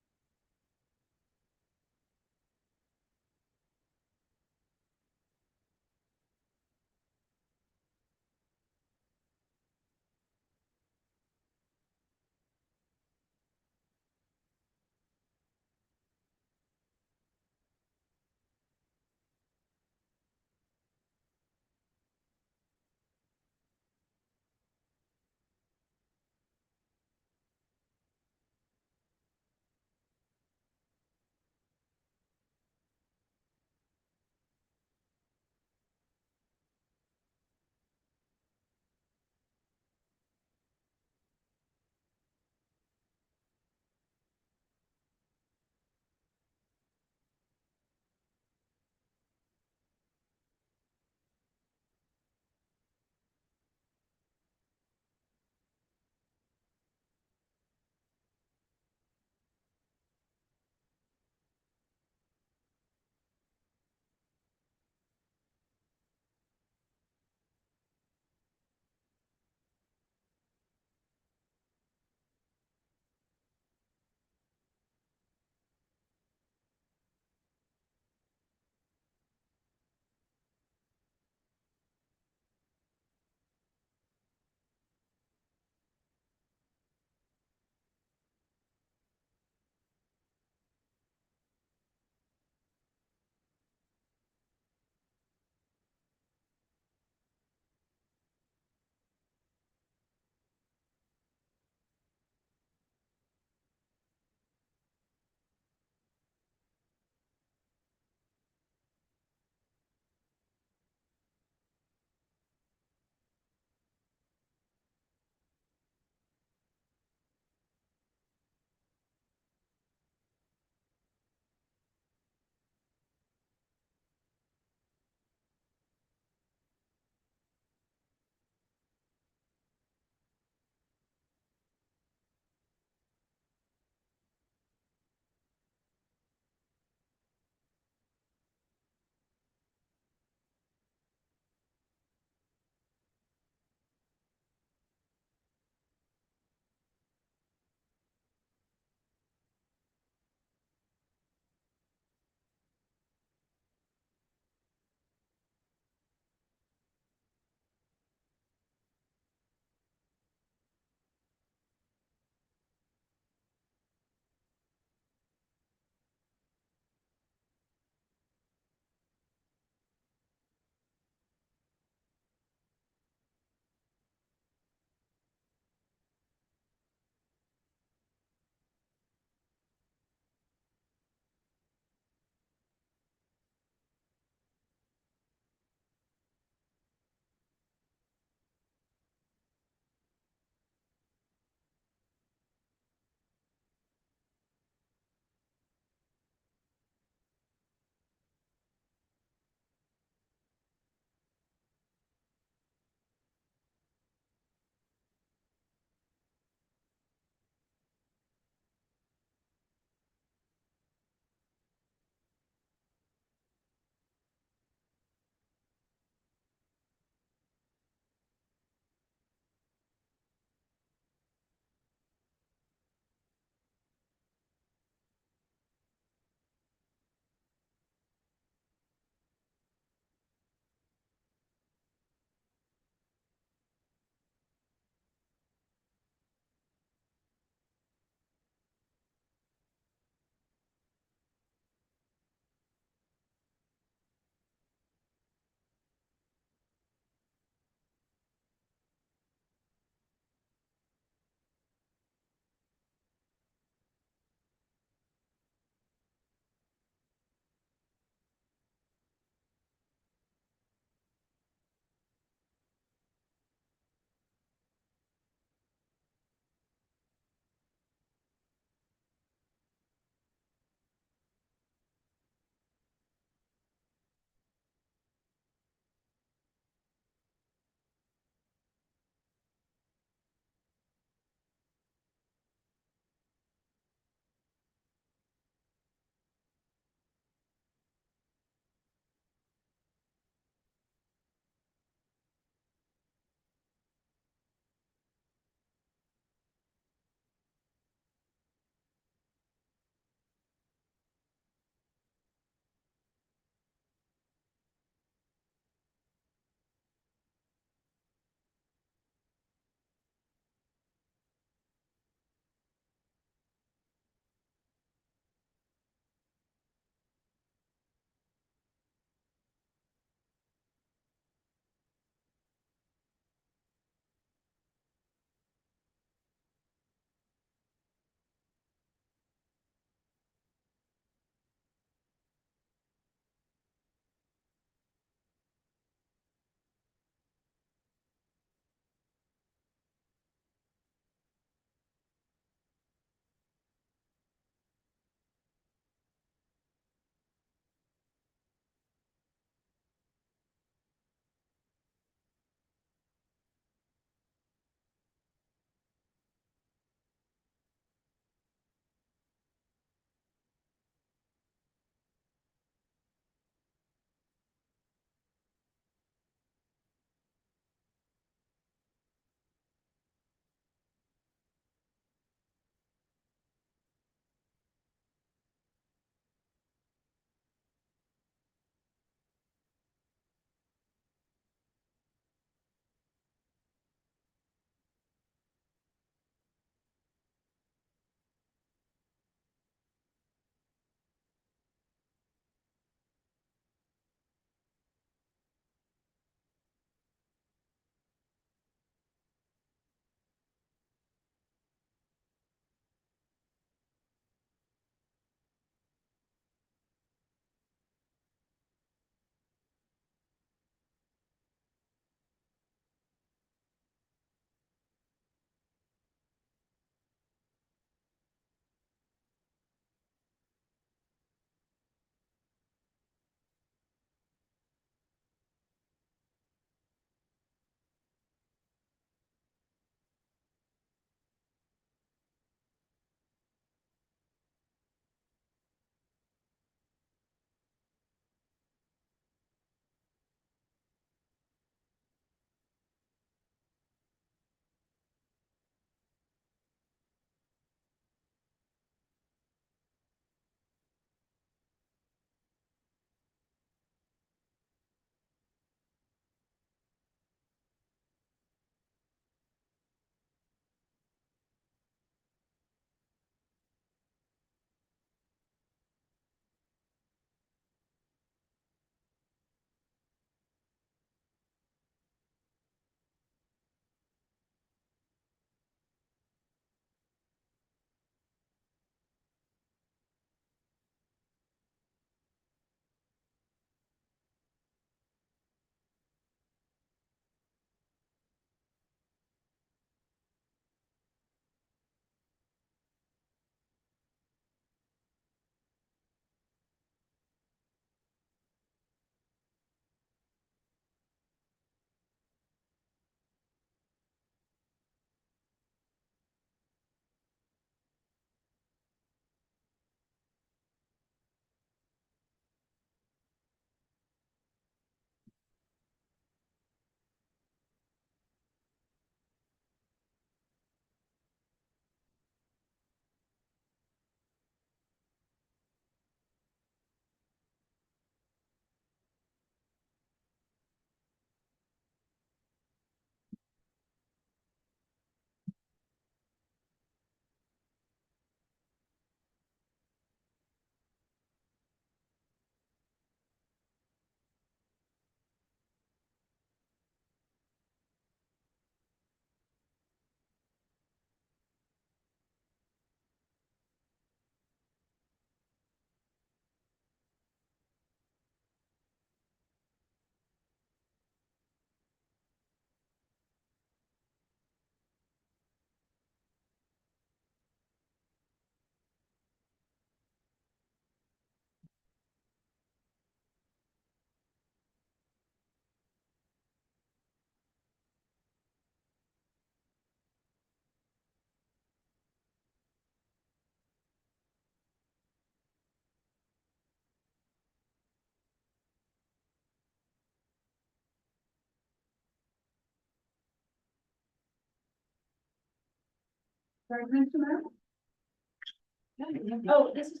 Oh, this is.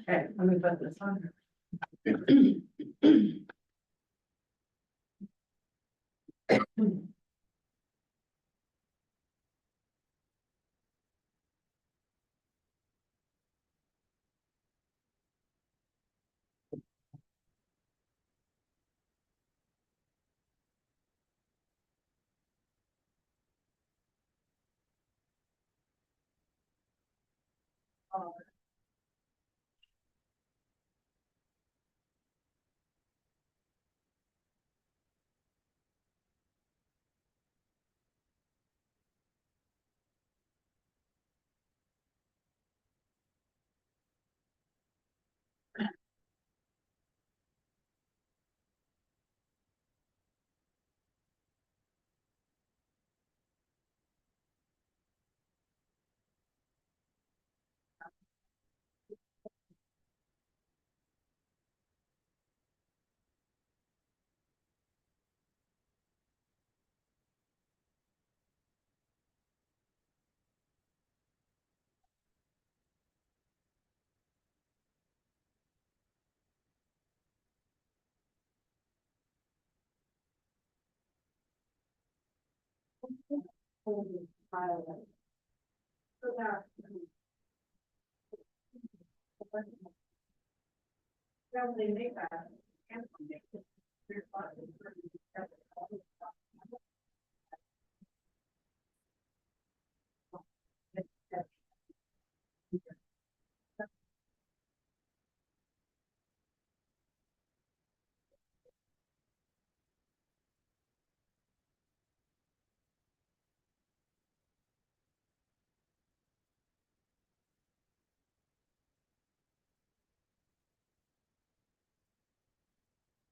Okay, let me put this on.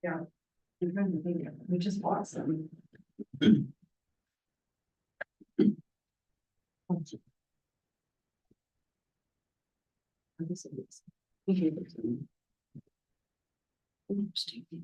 Yeah. I'm trying to think of, we just bought some. Interesting.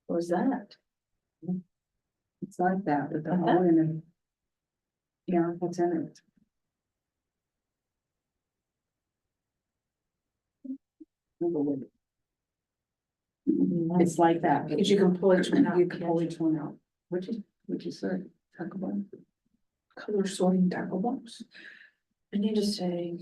What was that? It's like that, with the hole in it. Yeah, what's in it? It's like that. Because you can pull each one out. You can pull each one out. Which is say, tackle box? Color sorting tackle box. I need to say.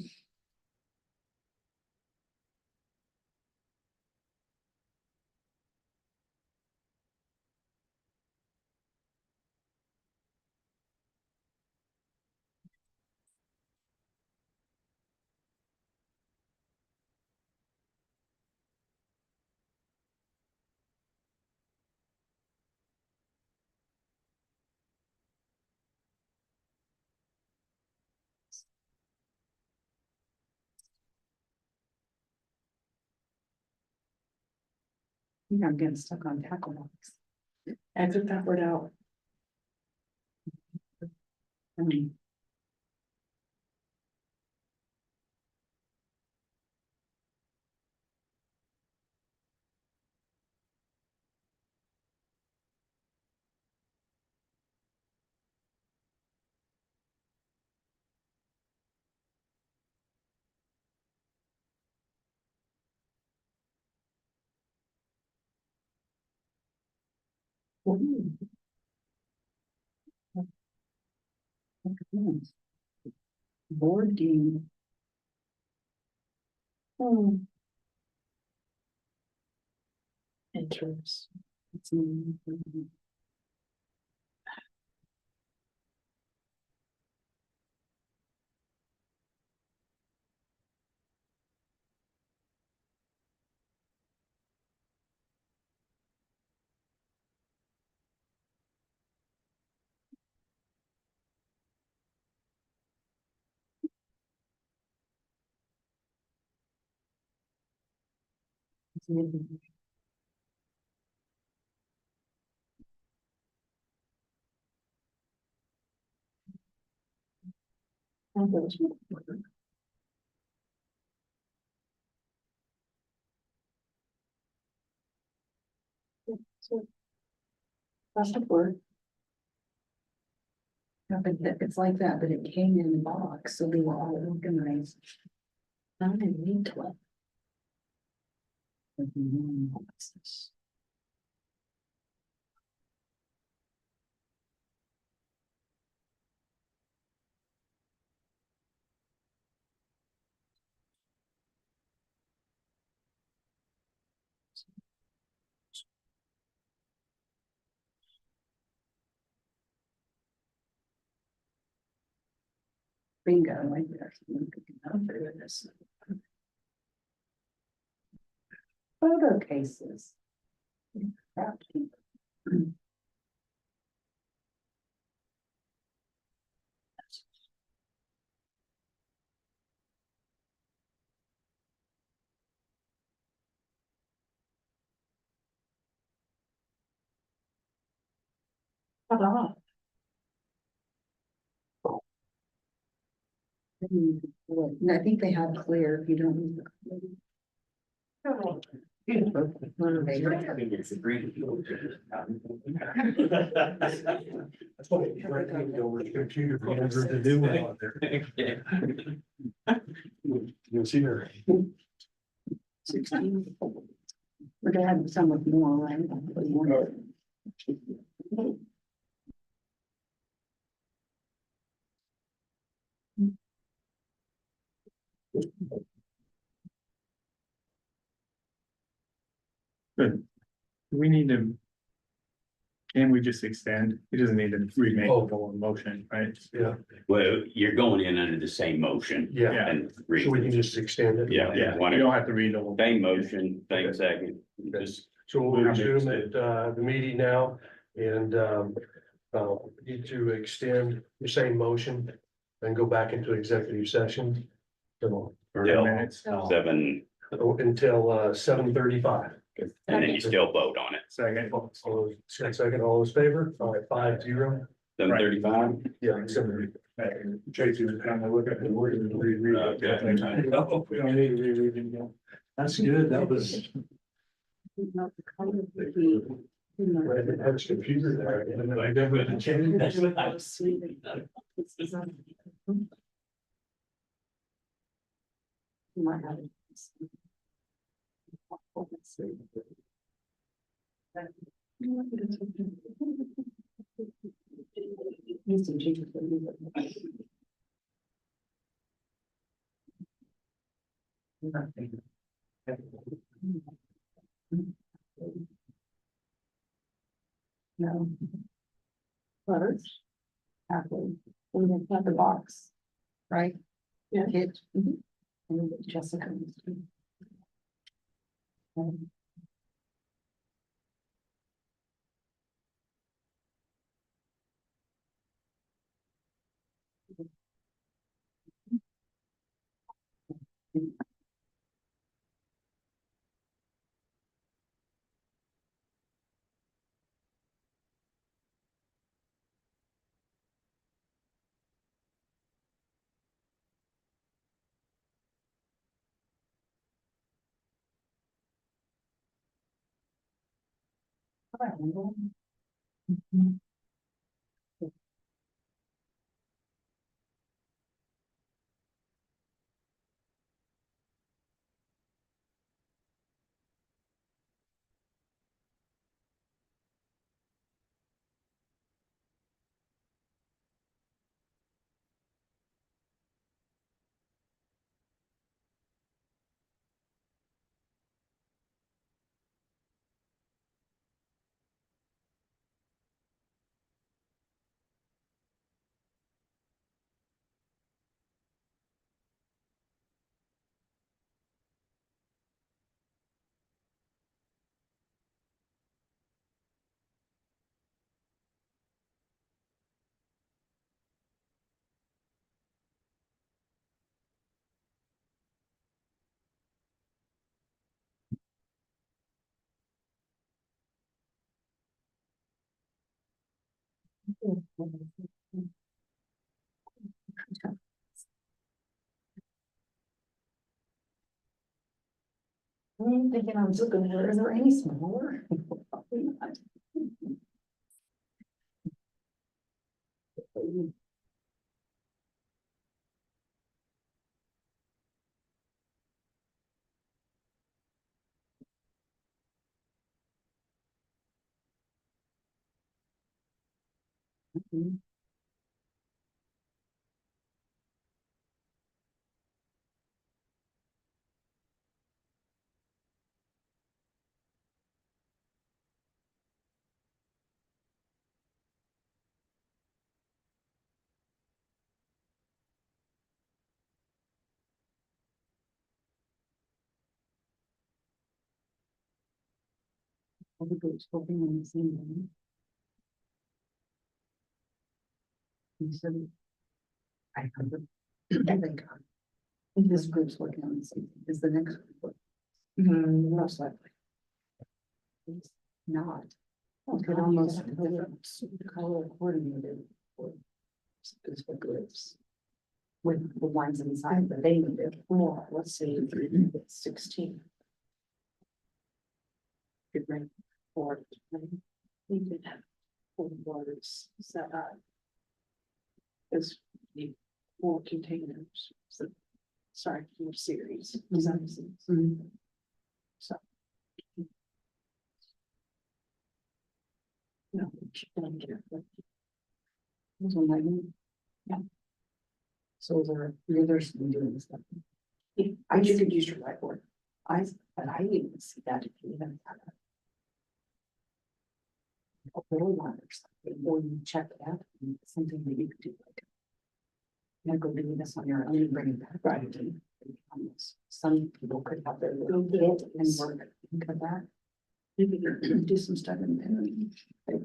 I think I'm getting stuck on tackle box. I took that word out. Board game. Interest. That's the word. It's like that, but it came in the box, so they were all organized. I didn't need to. Bingo, right there. Photo cases. Ta-da. I think they have clear if you don't. use That's what it over the computer, whatever to do on there. You'll see her. 16. We're gonna have some with more, right? We need to. Can we just extend? It doesn't need to remake the whole motion, right? Yeah, Well, you're going in under the same motion. yeah, And so we can read, just extend it. yeah, Yeah, one, you don't have to read the whole. same motion, same second, just So we'll resume at the meeting now and need to extend the same motion and go back into executive session. So, till Minutes. 7, until 7:35. and then you still vote on it. Second. All those, second, all those favor, all right, 5-0. 7:35. Yeah, 7:30. Tracy was kind of looking at the word and reread it. Okay. We don't need to reread it again. That's good, that was. That's computer there. And I never changed. No. First. Halfway, we didn't have the box, right? Yeah. It. And then Jessica. I'm thinking I was looking for, is there any smaller? All the groups working on the same thing. And so I heard, I think this group's working on the same thing, is the next group. Most likely. It's not. You could almost color coordinated for specific groups. With the ones inside, but they need it more, let's say, it's 16. Could bring four, we could have 4 borders set up. As the 4 containers, so, sorry, 4 series. Does that make sense? So. No, don't get it. Those are my, yeah. So there's doing stuff. I you could use your whiteboard. But I didn't see that if you even had a little one or something, or you check it out, and it's something that you could do like. You know, go do this on your own and bring it back. Right. Some people could have their little kit and work and come back. Maybe do some stuff in there.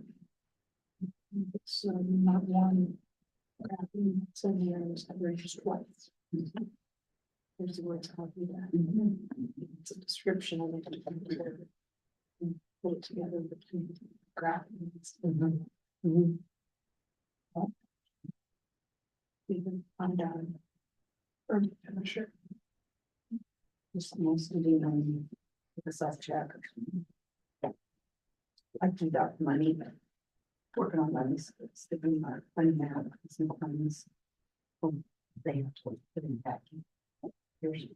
It's not one. So there's just twice. There's the words copy that. It's a description of it. Put it together between graphics. Even undone. Or I'm sure. Just mostly doing the self check. I do that money, but working on money, so it's giving my money now, some funds. They have to put in back. Here's.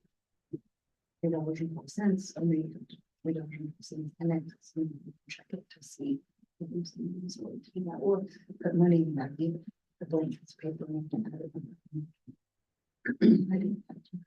It always makes sense, I mean, we don't have to see, and then check it to see. Or put money in that, the blankets, paper. I didn't have to.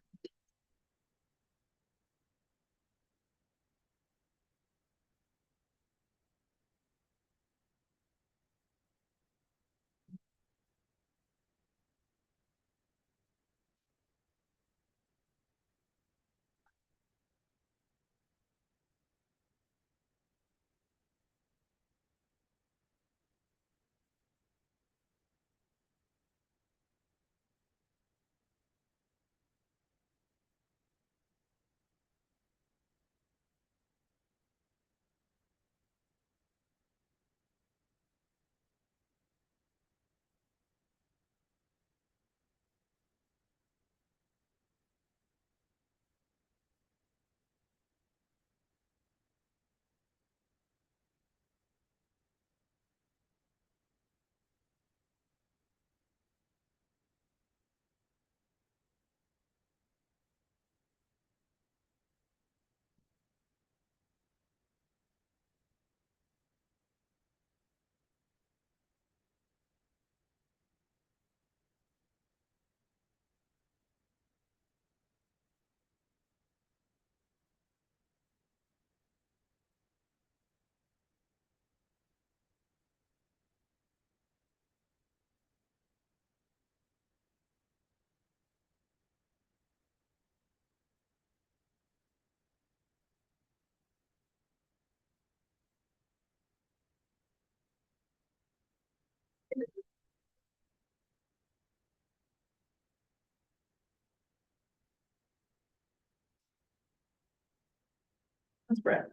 That's Brett.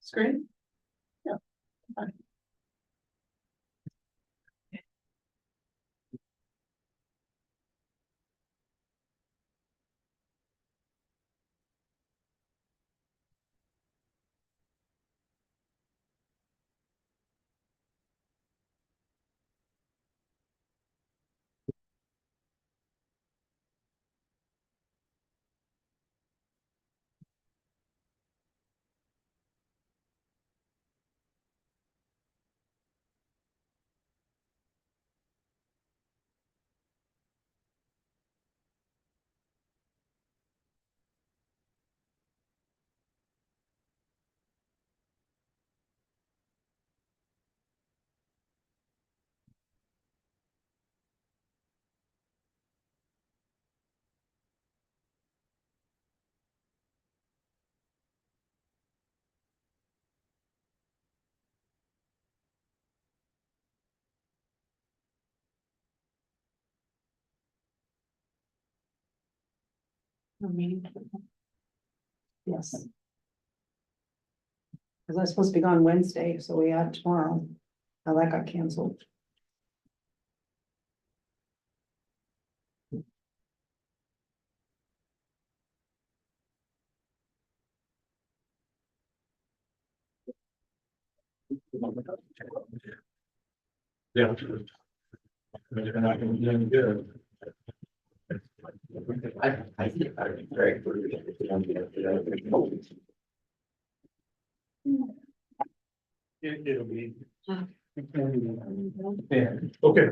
Screen? Meeting. Yes. Cause I was supposed to be gone Wednesday, so we had tomorrow. That got canceled. Yeah. Good. I think very. It'll be. Yeah, okay,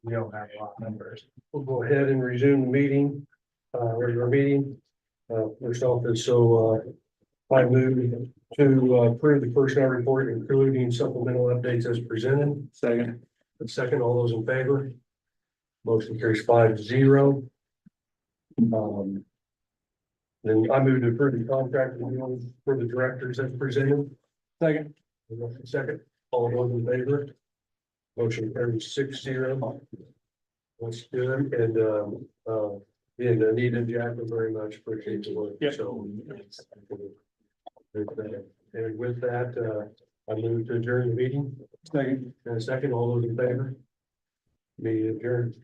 We don't have a lot of numbers. we'll go ahead and resume the meeting, regular meeting. First off is I move to approve the personnel report, including supplemental updates as presented. Second. And second, all those in favor? Motion carries 5-0. Then I move to approve the contract renewal for the directors as presented. Second. Second, all those in favor? Motion carries 6-0. Let's do it, and Anita and Jack very much appreciate the work. Yep. So. And with that, I move to adjourn the meeting. Second. And a second, all those in favor? Meeting adjourned.